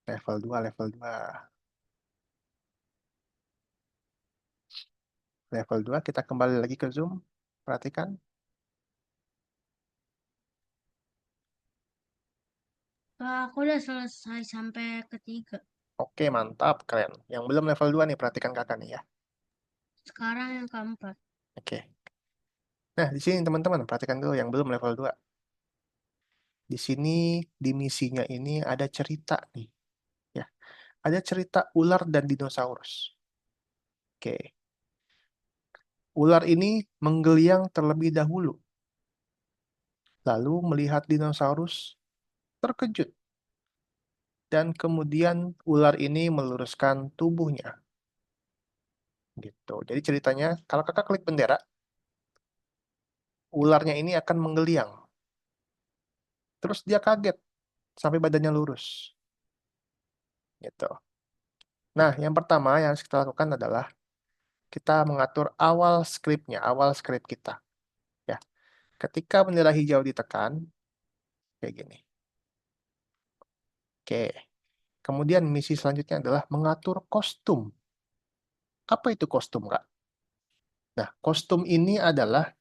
Level 2 level 2. Level 2 kita kembali lagi ke zoom. Perhatikan. Kak, aku udah selesai sampai ketiga. Oke, mantap, keren. Yang belum level 2 nih, perhatikan kakak nih ya. Sekarang yang keempat. Oke. Nah, di sini teman-teman, perhatikan dulu yang belum level 2. Di sini, di misinya ini ada cerita nih. Ya, ada cerita ular dan dinosaurus. Oke. Ular ini menggeliang terlebih dahulu, lalu melihat dinosaurus terkejut, dan kemudian ular ini meluruskan tubuhnya. Gitu. Jadi ceritanya, kalau kakak klik bendera, ularnya ini akan menggeliang. Terus dia kaget sampai badannya lurus. Gitu. Nah, yang pertama yang harus kita lakukan adalah kita mengatur awal skripnya, awal skrip kita. Ya, ketika bendera hijau ditekan, kayak gini. Oke. Kemudian misi selanjutnya adalah mengatur kostum. Apa itu kostum, Kak? Nah, kostum ini adalah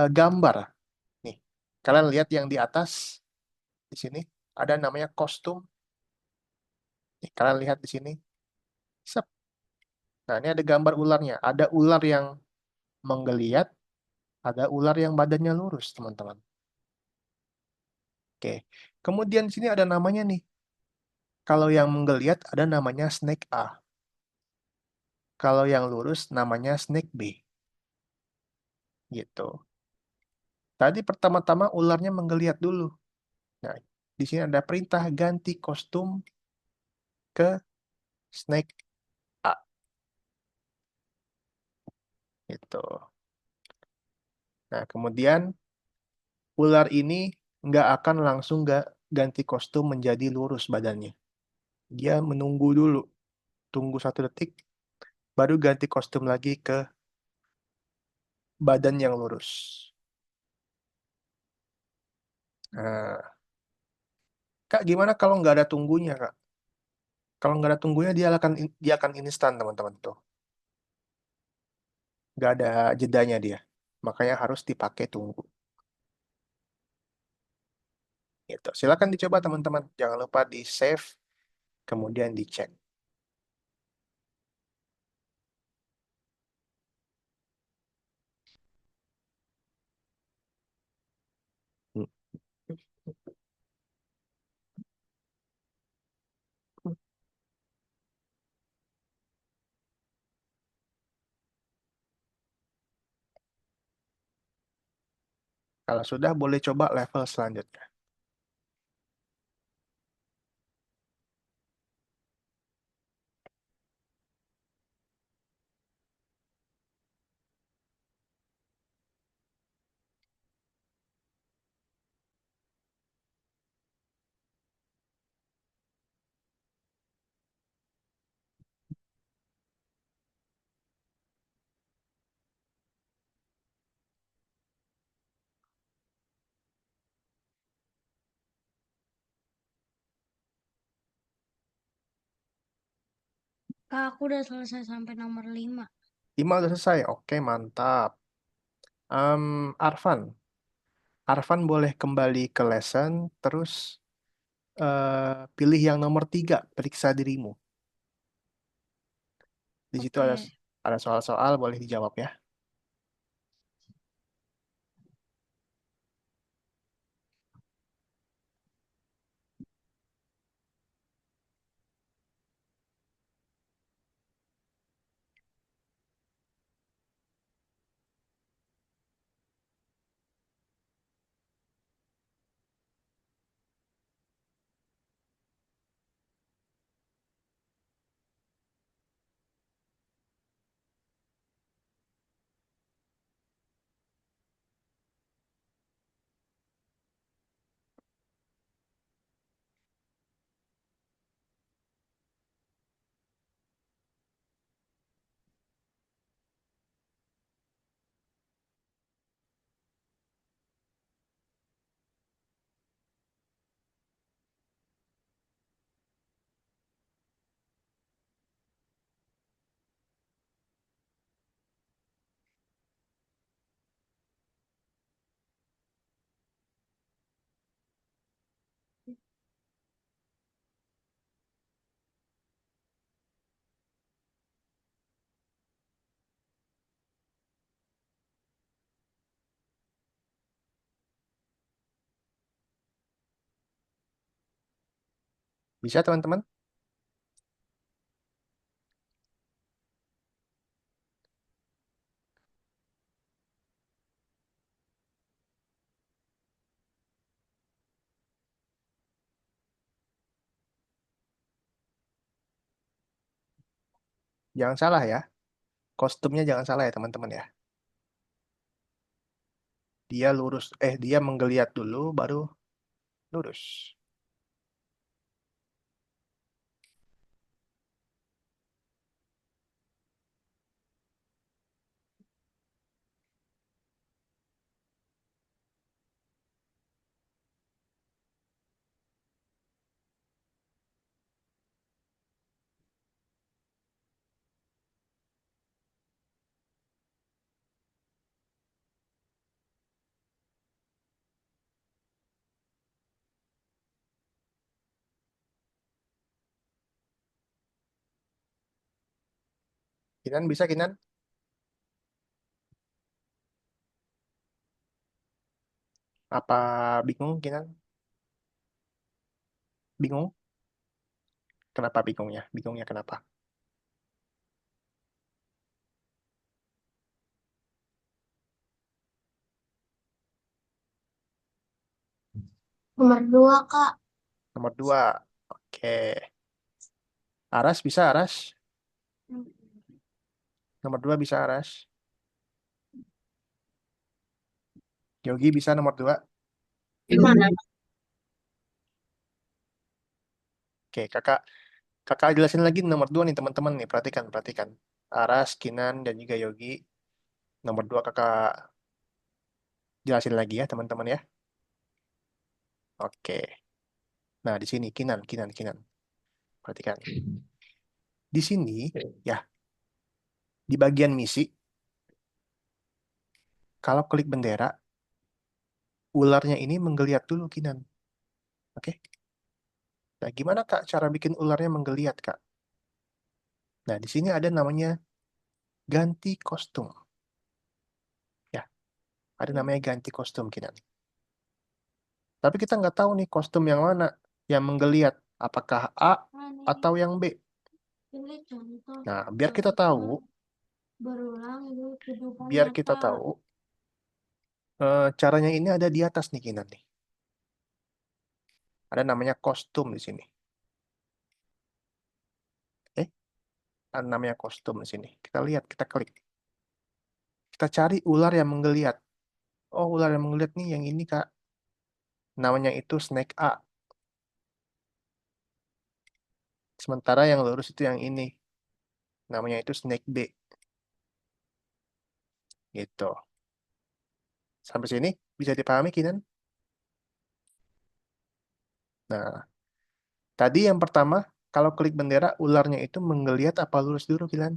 gambar. Nih, kalian lihat yang di atas, di sini, ada namanya kostum. Nih, kalian lihat di sini. Sep. Nah, ini ada gambar ularnya. Ada ular yang menggeliat, ada ular yang badannya lurus, teman-teman. Oke. Kemudian di sini ada namanya nih. Kalau yang menggeliat ada namanya snake A. Kalau yang lurus namanya snake B. Gitu. Tadi pertama-tama ularnya menggeliat dulu. Nah, di sini ada perintah ganti kostum ke snake A. Gitu. Nah, kemudian ular ini nggak akan langsung nggak ganti kostum menjadi lurus badannya. Dia menunggu dulu. Tunggu 1 detik, baru ganti kostum lagi ke badan yang lurus. Nah, Kak, gimana kalau nggak ada tunggunya, Kak? Kalau nggak ada tunggunya, dia akan instan, teman-teman tuh. Nggak ada jedanya dia. Makanya harus dipakai tunggu. Gitu. Silakan dicoba, teman-teman. Jangan lupa di save, kemudian dicek. Hmm. Kalau sudah, boleh coba level selanjutnya. Kak, aku udah selesai sampai nomor 5. 5 udah selesai. Oke, mantap. Arfan. Arfan boleh kembali ke lesson, terus pilih yang nomor 3, periksa dirimu. Di situ ada Oke. ada soal-soal, boleh dijawab ya. Bisa teman-teman? Jangan salah ya. Kostumnya jangan salah ya teman-teman ya. Dia lurus, dia menggeliat dulu baru lurus. Kinan bisa Kinan? Apa bingung Kinan? Bingung? Kenapa bingungnya? Bingungnya kenapa? Nomor 2, Kak. Nomor 2. Oke. Aras bisa Aras? Nomor 2 bisa Aras? Yogi bisa nomor 2? Gimana? Oke, kakak jelasin lagi nomor 2 nih teman-teman nih. Perhatikan, perhatikan. Aras, Kinan, dan juga Yogi. Nomor 2 kakak jelasin lagi ya teman-teman ya. Oke. Nah, di sini Kinan, Kinan, Kinan. Perhatikan. Di sini ya, di bagian misi, kalau klik bendera, ularnya ini menggeliat dulu Kinan. Oke. Nah, gimana Kak cara bikin ularnya menggeliat, Kak? Nah, di sini ada namanya ganti kostum. Ya, ada namanya ganti kostum Kinan. Tapi kita nggak tahu nih kostum yang mana yang menggeliat. Apakah A atau yang B? Ini contoh Nah, biar kita tahu, berulang di kehidupan biar kita nyata. tahu, caranya ini ada di atas nih Kinan nih. Ada namanya kostum di sini. Eh, ada namanya kostum di sini. Kita lihat, kita klik. Kita cari ular yang menggeliat. Oh, ular yang menggeliat nih yang ini, Kak. Namanya itu Snake A. Sementara yang lurus itu yang ini. Namanya itu Snake B. Gitu. Sampai sini bisa dipahami, Kinan? Nah, tadi yang pertama, kalau klik bendera, ularnya itu menggeliat apa lurus dulu, Kinan?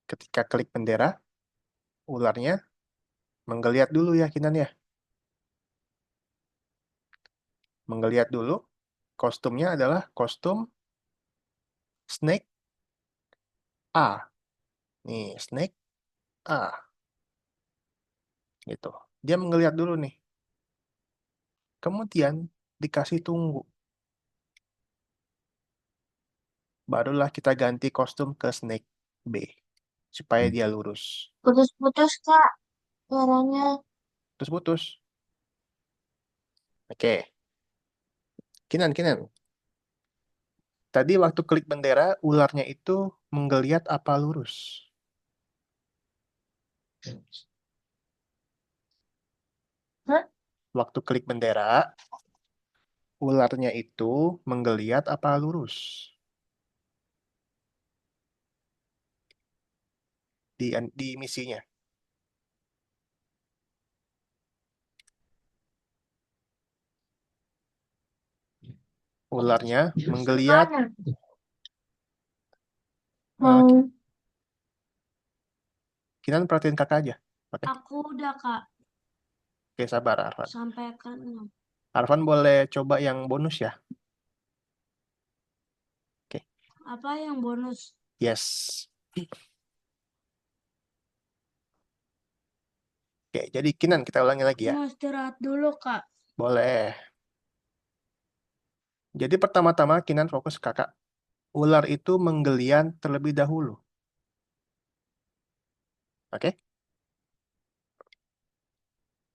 Ketika klik bendera, ularnya menggeliat dulu ya, Kinan ya. Menggeliat dulu, kostumnya adalah kostum Snake A. Nih, Snake A. Gitu. Dia menggeliat dulu nih. Kemudian dikasih tunggu. Barulah kita ganti kostum ke Snake B. Supaya dia lurus. Putus-putus, Kak. Suaranya. Terus putus. Oke. Kinan, Kinan. Tadi waktu klik bendera, ularnya itu menggeliat apa lurus? Hah? Waktu klik bendera, ularnya itu menggeliat apa lurus? Di misinya. Ularnya menggeliat. Mana? eh, Mau. Kinan perhatiin kakak aja. Oke, Aku udah, Kak, Oke, sabar Arfan. sampai ke 6. Arfan boleh coba yang bonus ya. Oke, Apa yang bonus? yes. Oke, jadi Kinan kita ulangi lagi ya. Mau istirahat dulu, Kak. Boleh. Jadi pertama-tama Kinan fokus kakak. Ular itu menggelian terlebih dahulu. Oke?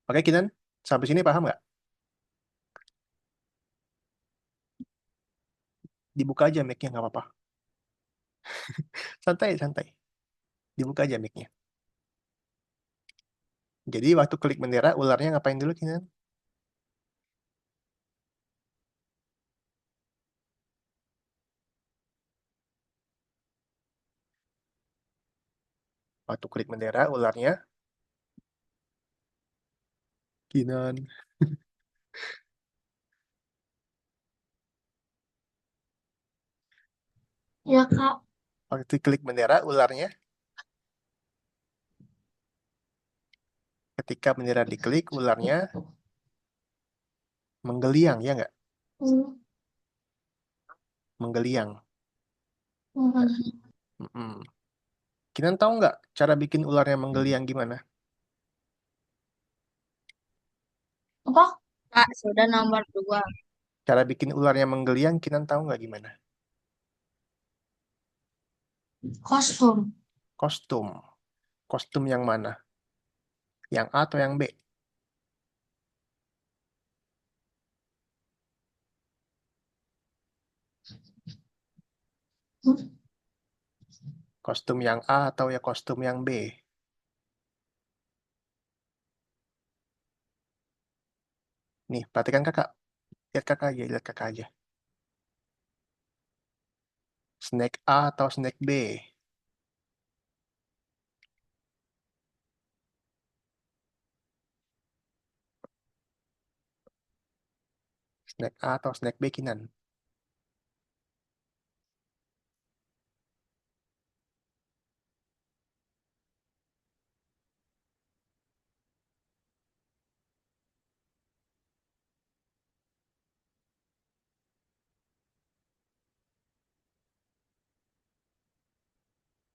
Oke, Kinan. Sampai sini paham nggak? Dibuka aja mic-nya, nggak apa-apa. Santai, santai. Dibuka aja mic-nya. Jadi waktu klik bendera, ularnya ngapain dulu, Kinan? Waktu klik bendera, ularnya, Kinan. Ya, Kak. Waktu klik bendera, ularnya, ketika bendera diklik, ularnya menggeliang, ya nggak? Hmm, Menggeliang. hmm. Mm-mm. Kinan tahu nggak cara bikin ularnya menggeliang gimana? Apa? Kak, sudah nomor 2. Cara bikin ularnya menggeliang, Kinan tahu nggak gimana? Kostum. Kostum. Kostum yang mana? Yang A atau yang B? Hmm. Kostum yang A atau ya kostum yang B? Nih, perhatikan kakak. Lihat kakak aja, lihat kakak aja. Snake A atau snake B? Snake A atau snake B, Kinan?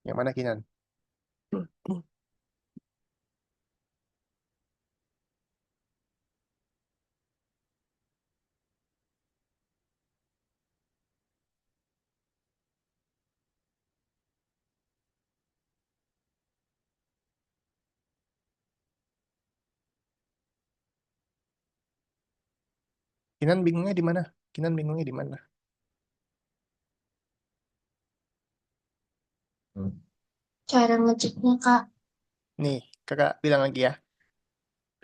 Yang mana, Kinan? Kinan bingungnya di mana? Kinan bingungnya di mana? Cara ngeceknya, Kak. Nih, kakak bilang lagi ya.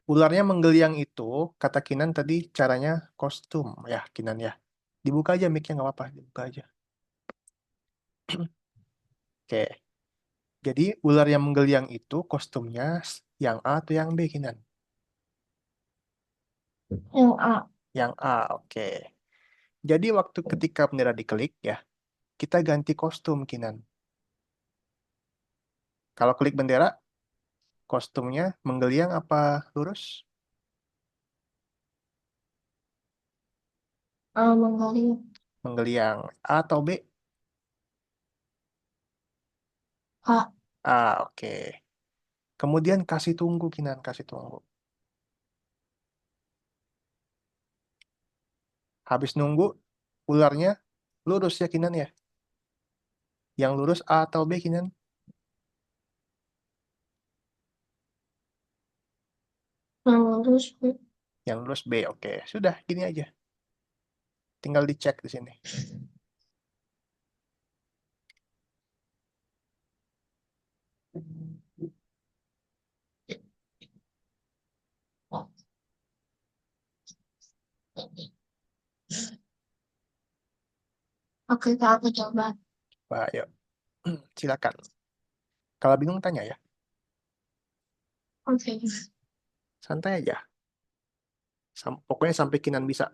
Ularnya menggeliang itu, kata Kinan tadi caranya kostum. Ya, Kinan ya. Dibuka aja mic-nya, nggak apa-apa. Dibuka aja. Oke. Jadi, ular yang menggeliang itu kostumnya yang A atau yang B, Kinan? Yang A. Yang A, oke. Jadi, waktu ketika bendera diklik, ya, kita ganti kostum, Kinan. Kalau klik bendera, kostumnya menggeliang apa lurus? Menggali. Menggeliang. A atau B? A. A, oke. Kemudian kasih tunggu, Kinan, kasih tunggu. Habis nunggu, ularnya lurus ya, Kinan ya? Yang lurus A atau B, Kinan? Yang lurus. Yang lurus B, oke. Sudah, gini aja. Tinggal dicek di sini. Oke, Kak, aku coba. Pak, yuk. Silakan. Kalau bingung, tanya ya. Oke. Santai aja. Pokoknya sampai Kinan bisa.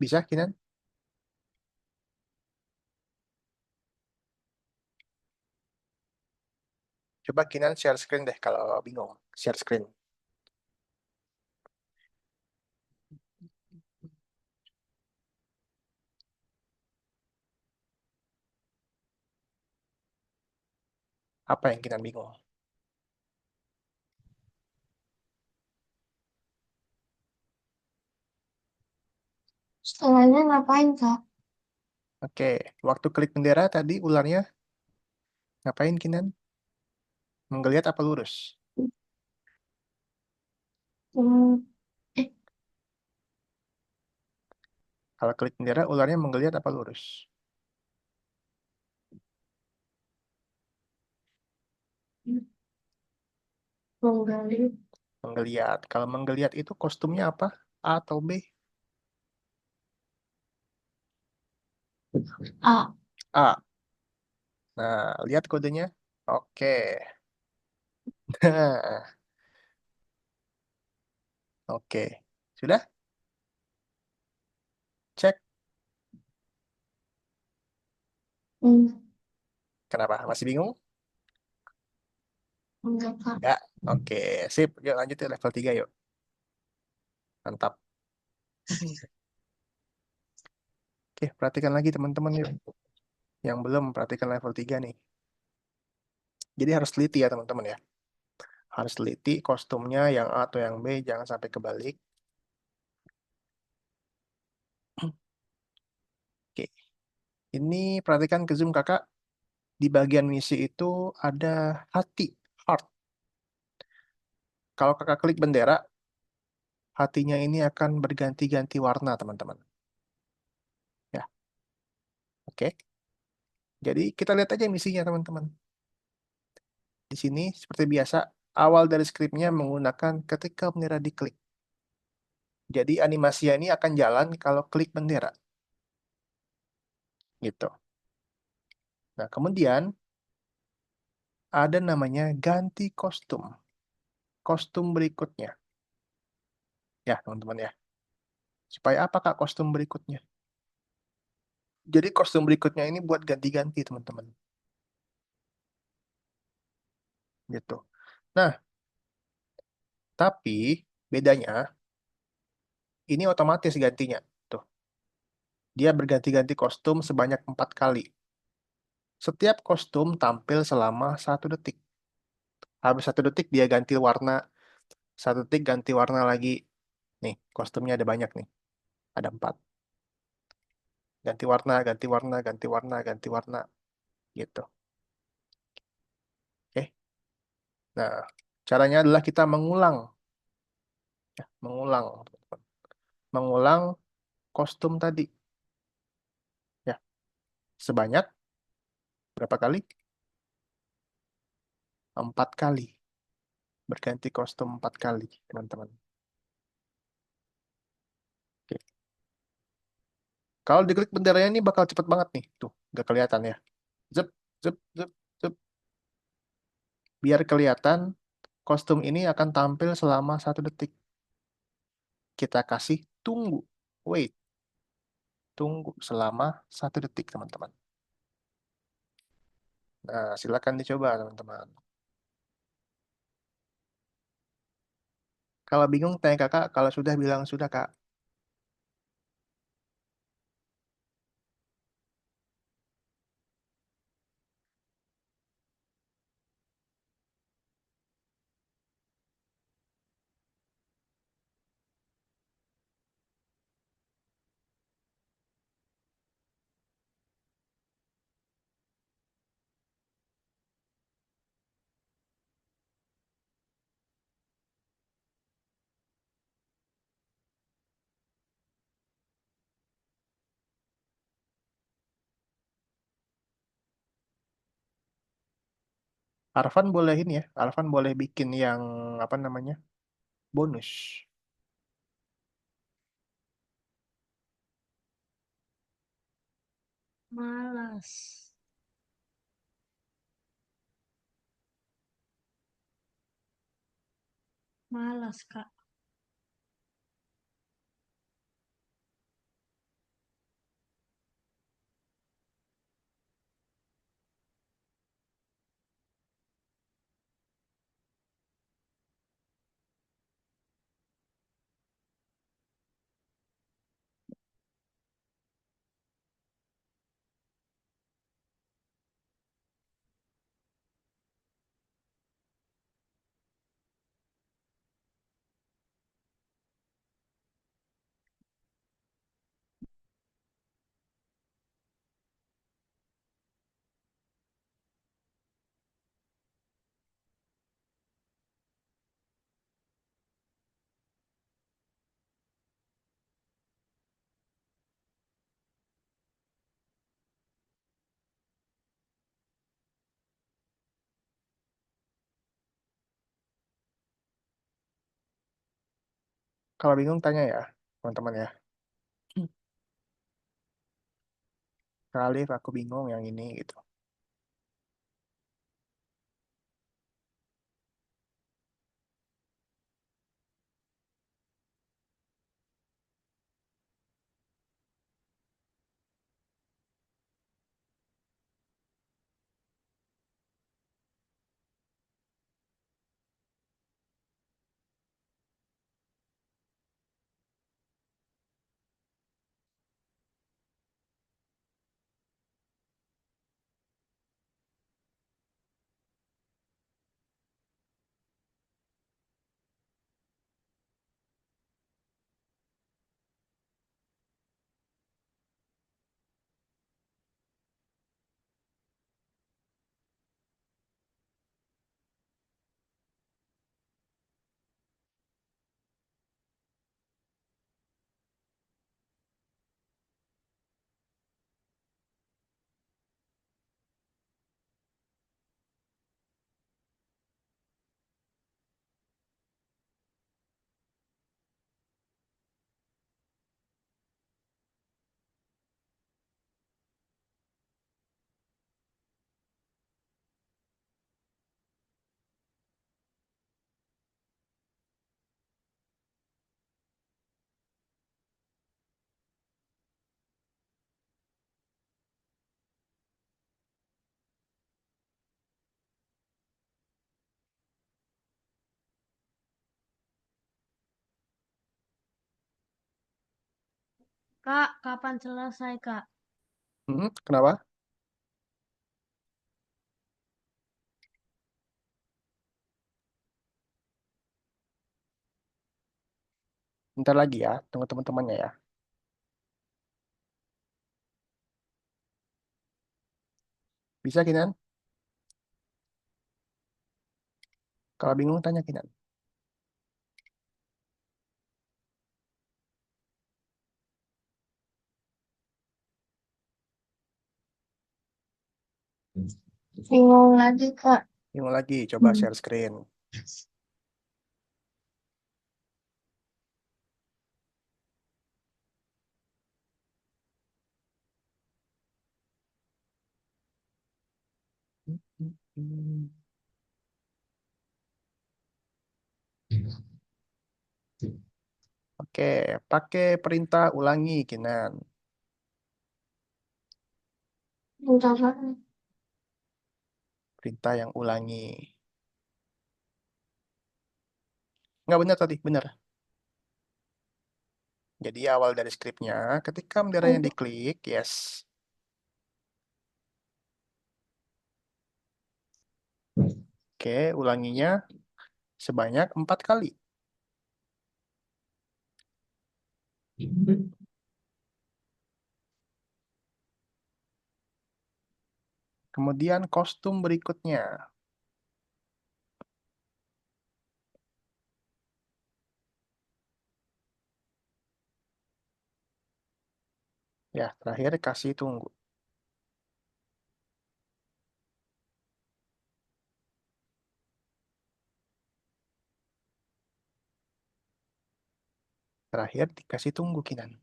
Bisa, Kinan? Coba Kinan share screen deh kalau bingung. Share screen. Apa yang Kinan bingung? Setelahnya ngapain, Kak? Oke, waktu klik bendera tadi ularnya ngapain Kinan? Menggeliat apa lurus? Hmm, eh, Kalau klik bendera ularnya menggeliat apa lurus? menggali. Menggeliat. Kalau menggeliat itu kostumnya apa? A atau B? A. A. Nah, lihat kodenya. Oke. Oke. Sudah? Cek. Hmm, Kenapa? Masih bingung? enggak, Kak. Enggak. Oke, sip. Yuk lanjut ke level 3 yuk. Mantap. Oke, perhatikan lagi teman-teman yuk. Yang belum perhatikan level 3 nih. Jadi harus teliti ya teman-teman ya. Harus teliti kostumnya yang A atau yang B, jangan sampai kebalik. Oke, ini perhatikan ke zoom kakak. Di bagian misi itu ada hati, heart. Kalau kakak klik bendera, hatinya ini akan berganti-ganti warna teman-teman. Ya, oke. Jadi kita lihat aja misinya teman-teman. Di sini seperti biasa, awal dari skripnya menggunakan ketika bendera diklik. Jadi animasinya ini akan jalan kalau klik bendera. Gitu. Nah, kemudian ada namanya ganti kostum. Kostum berikutnya. Ya, teman-teman ya. Supaya apa Kak kostum berikutnya? Jadi kostum berikutnya ini buat ganti-ganti, teman-teman. Gitu. Nah, tapi bedanya ini otomatis gantinya. Tuh, dia berganti-ganti kostum sebanyak 4 kali. Setiap kostum tampil selama 1 detik. Habis 1 detik dia ganti warna. 1 detik ganti warna lagi. Nih, kostumnya ada banyak nih. Ada 4. Ganti warna, ganti warna, ganti warna, ganti warna. Gitu. Oke. Nah, caranya adalah kita mengulang. Ya, mengulang. Teman-teman. Mengulang kostum tadi. Ya, sebanyak berapa kali? 4 kali. Berganti kostum 4 kali, teman-teman. Oke. Kalau diklik benderanya ini bakal cepet banget nih. Tuh, nggak kelihatan ya. Zep, zep, zep, zep. Biar kelihatan, kostum ini akan tampil selama 1 detik. Kita kasih tunggu. Wait. Tunggu selama 1 detik, teman-teman. Nah, silakan dicoba, teman-teman. Kalau bingung, tanya kakak. Kalau sudah, bilang sudah, kak. Arfan boleh ini ya. Arfan boleh bikin yang, apa namanya, bonus. Malas. Malas, Kak. Kalau bingung tanya ya, teman-teman ya. Kali aku bingung yang ini gitu. Kak, kapan selesai, Kak? Kenapa? Bentar lagi ya, tunggu teman-temannya ya. Bisa Kinan? Kalau bingung tanya Kinan. Bingung lagi, Kak. Bingung lagi, coba share screen. Oke, pakai perintah ulangi Kinan. Bentar, Kak. Perintah yang ulangi. Nggak benar tadi, benar. Jadi awal dari skripnya, ketika benderanya diklik, yes. Oke, ulanginya sebanyak 4 kali. Kemudian kostum berikutnya. Ya, terakhir kasih tunggu. Terakhir dikasih tunggu Kinan.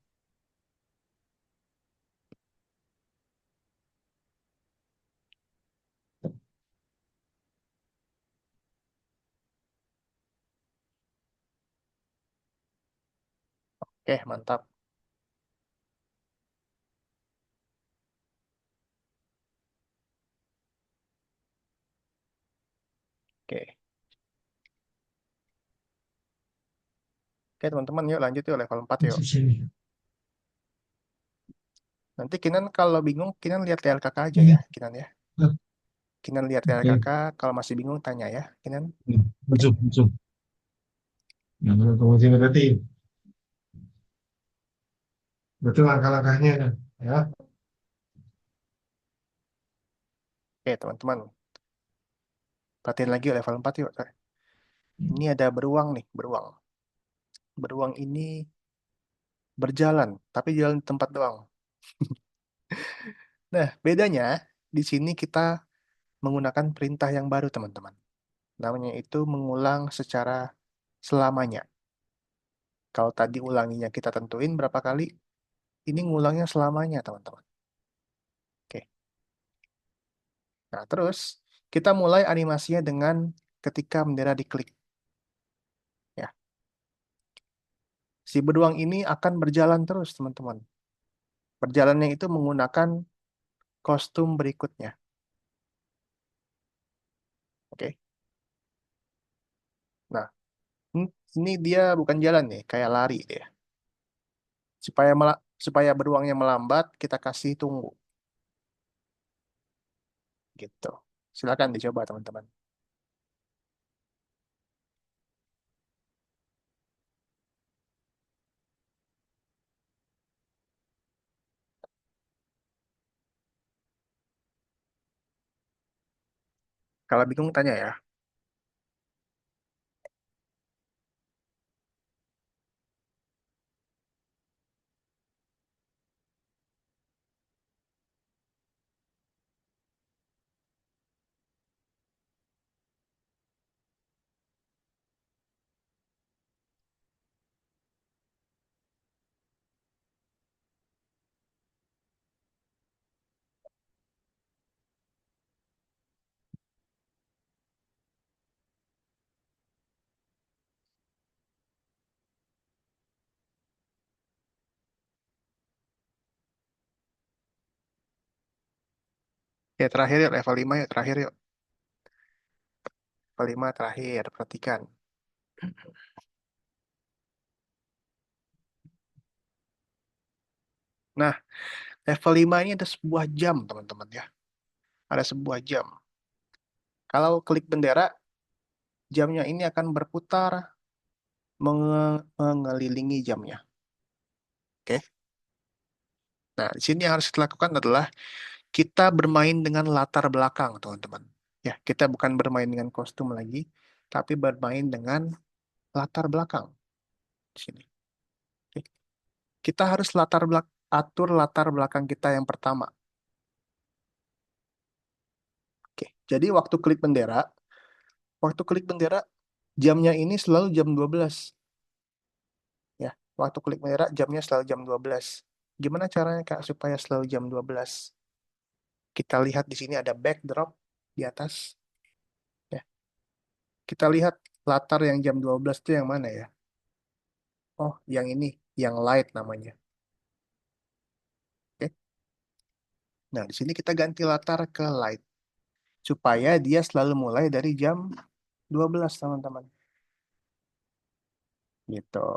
Oke, mantap. Oke. Oke, teman-teman, yuk lanjut yuk level 4 yuk. Nanti Kinan kalau bingung, Kinan lihat TLKK aja ya, Kinan ya. Kinan lihat TLKK, kalau masih bingung tanya ya, Kinan. Betul, betul. Nah, kemudian berarti betul langkah-langkahnya ya. Oke, teman-teman. Perhatiin lagi yuk level 4 yuk. Ini ada beruang nih, beruang. Beruang ini berjalan, tapi jalan di tempat doang. Nah, bedanya di sini kita menggunakan perintah yang baru, teman-teman. Namanya itu mengulang secara selamanya. Kalau tadi ulanginya kita tentuin berapa kali, ini ngulangnya selamanya, teman-teman. Oke. Nah, terus kita mulai animasinya dengan ketika bendera diklik. Ya. Si beruang ini akan berjalan terus, teman-teman. Berjalannya itu menggunakan kostum berikutnya. Oke. Nah, ini dia bukan jalan nih, kayak lari dia. Supaya beruangnya melambat, kita kasih tunggu. Gitu. Silakan dicoba, teman-teman. Kalau bingung, tanya ya. Ya, terakhir yuk, level 5 yuk, terakhir yuk. Level 5 terakhir, perhatikan. Nah, level 5 ini ada sebuah jam, teman-teman ya. Ada sebuah jam. Kalau klik bendera, jamnya ini akan berputar mengelilingi jamnya. Oke. Nah, di sini yang harus kita lakukan adalah kita bermain dengan latar belakang, teman-teman. Ya, kita bukan bermain dengan kostum lagi, tapi bermain dengan latar belakang di sini. Oke. Kita harus atur latar belakang kita yang pertama. Oke. Jadi waktu klik bendera, jamnya ini selalu jam 12. Ya, waktu klik bendera jamnya selalu jam 12. Gimana caranya Kak supaya selalu jam 12? Kita lihat di sini ada backdrop di atas. Ya, kita lihat latar yang jam 12 itu yang mana ya? Oh, yang ini, yang light namanya. Oke. Nah, di sini kita ganti latar ke light supaya dia selalu mulai dari jam 12, teman-teman. Gitu.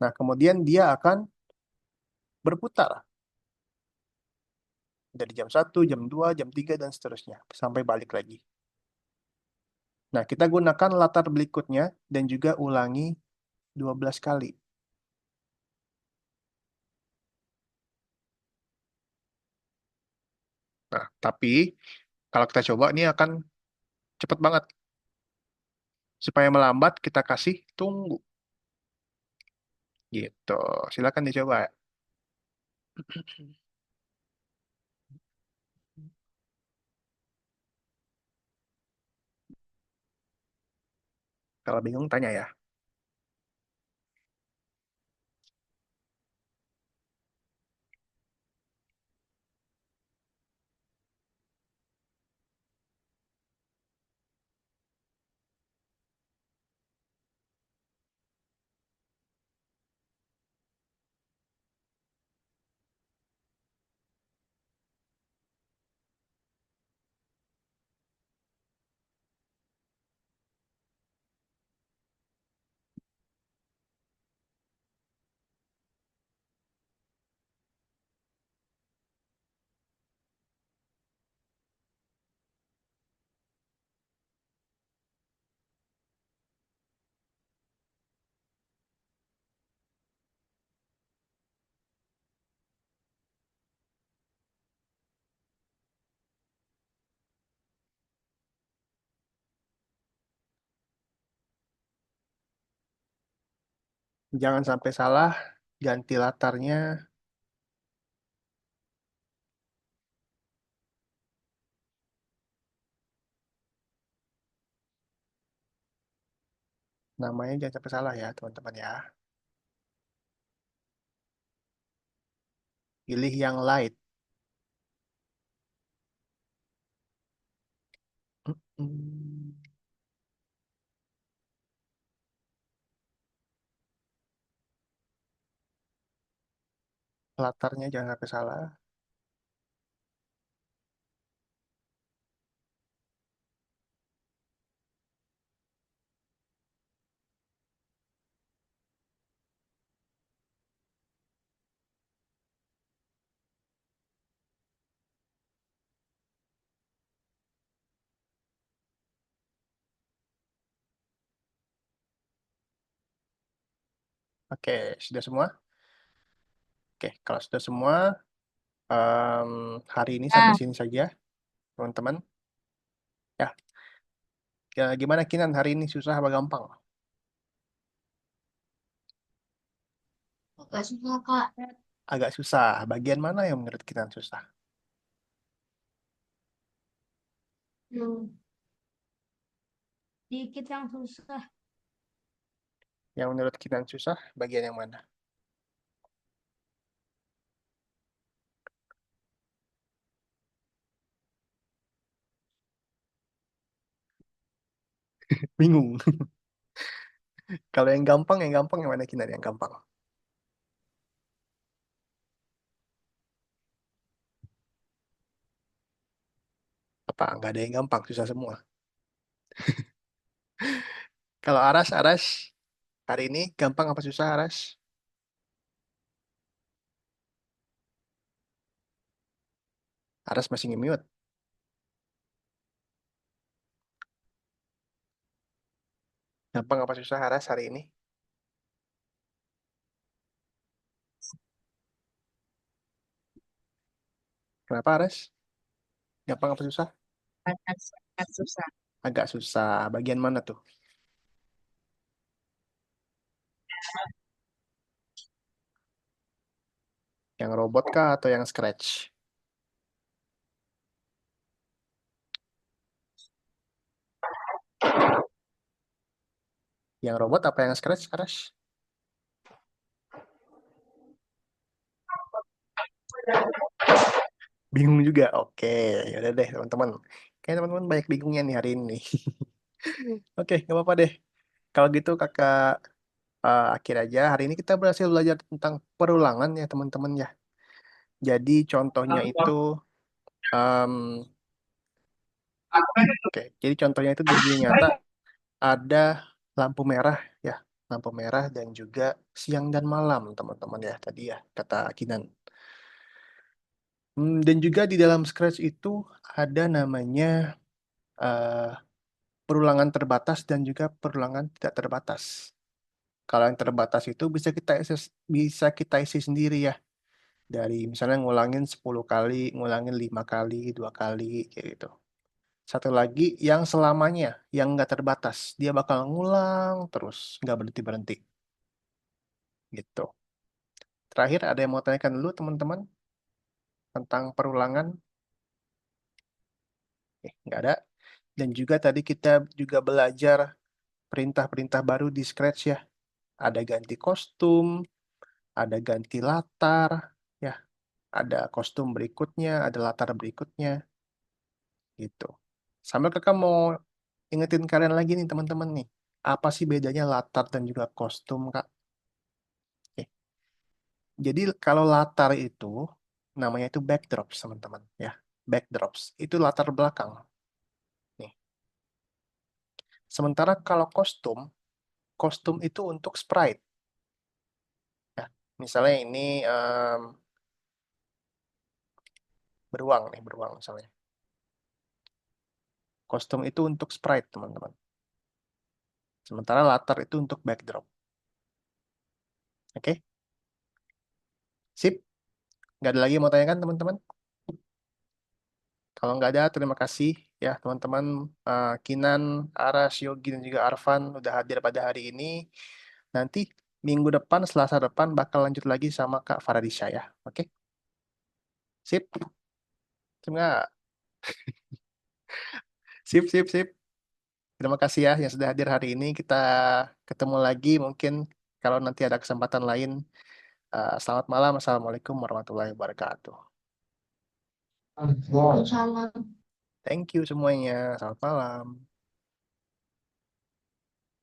Nah, kemudian dia akan berputar dari jam 1, jam 2, jam 3, dan seterusnya sampai balik lagi. Nah, kita gunakan latar berikutnya dan juga ulangi 12 kali. Nah, tapi kalau kita coba ini akan cepat banget. Supaya melambat, kita kasih tunggu. Gitu. Silakan dicoba. Kalau bingung, tanya ya. Jangan sampai salah, ganti latarnya. Namanya jangan sampai salah ya, teman-teman ya. Pilih yang light. Hmm, Latarnya jangan sampai salah. Oke, sudah semua? Oke, kalau sudah semua, em, hari ini sampai Nah, sini saja, teman-teman. Ya, gimana Kinan hari ini susah apa gampang? Agak susah, Kak. Agak susah. Bagian mana yang menurut Kinan susah? Hmm. Dikit yang susah. Yang menurut Kinan susah, bagian yang mana? Bingung. Kalau yang gampang yang mana Kinan yang gampang? Apa? Nggak ada yang gampang, susah semua. Kalau Aras, hari ini gampang apa susah Aras? Aras masih nge-mute. Gampang apa susah Aras hari ini? Kenapa Aras? Gampang apa susah? sangat sangat susah. Agak susah. Bagian mana tuh? Yang robot kah atau yang scratch? Yang robot apa yang scratch Aras? Bingung juga. Oke, yaudah deh teman-teman. Kayaknya teman-teman banyak bingungnya nih hari ini. Oke, nggak apa-apa deh. Kalau gitu kakak akhir aja. Hari ini kita berhasil belajar tentang perulangan ya teman-teman ya. Jadi contohnya itu, em, oke. Jadi contohnya itu di dunia nyata ada lampu merah ya, lampu merah dan juga siang dan malam teman-teman ya tadi ya kata Kinan. Dan juga di dalam Scratch itu ada namanya eh, perulangan terbatas dan juga perulangan tidak terbatas. Kalau yang terbatas itu bisa kita isi sendiri ya. Dari misalnya ngulangin 10 kali, ngulangin 5 kali, 2 kali, kayak gitu. Satu lagi yang selamanya, yang nggak terbatas. Dia bakal ngulang terus, nggak berhenti-berhenti. Gitu. Terakhir, ada yang mau tanyakan dulu teman-teman tentang perulangan? Nggak ada. Dan juga tadi kita juga belajar perintah-perintah baru di Scratch ya. Ada ganti kostum, ada ganti latar, ya. Ada kostum berikutnya, ada latar berikutnya, gitu. Sambil kakak mau ingetin kalian lagi nih teman-teman nih, apa sih bedanya latar dan juga kostum kak? Oke. Jadi kalau latar itu namanya itu backdrops teman-teman ya, backdrops itu latar belakang. Nih. Sementara kalau kostum, kostum itu untuk sprite. Ya. Misalnya ini beruang nih, beruang misalnya. Kostum itu untuk sprite teman-teman. Sementara latar itu untuk backdrop. Oke? Sip? Nggak ada lagi yang mau tanyakan teman-teman? Kalau nggak ada, terima kasih ya teman-teman. Kinan, Aras, Yogi, dan juga Arfan udah hadir pada hari ini. Nanti minggu depan, Selasa depan bakal lanjut lagi sama Kak Faradisha ya. Oke? Sip? Sip nggak? Sip, sip, sip. Terima kasih ya yang sudah hadir hari ini. Kita ketemu lagi mungkin kalau nanti ada kesempatan lain. Selamat malam. Assalamualaikum warahmatullahi wabarakatuh. Wow. Sama. Thank you semuanya. Selamat malam.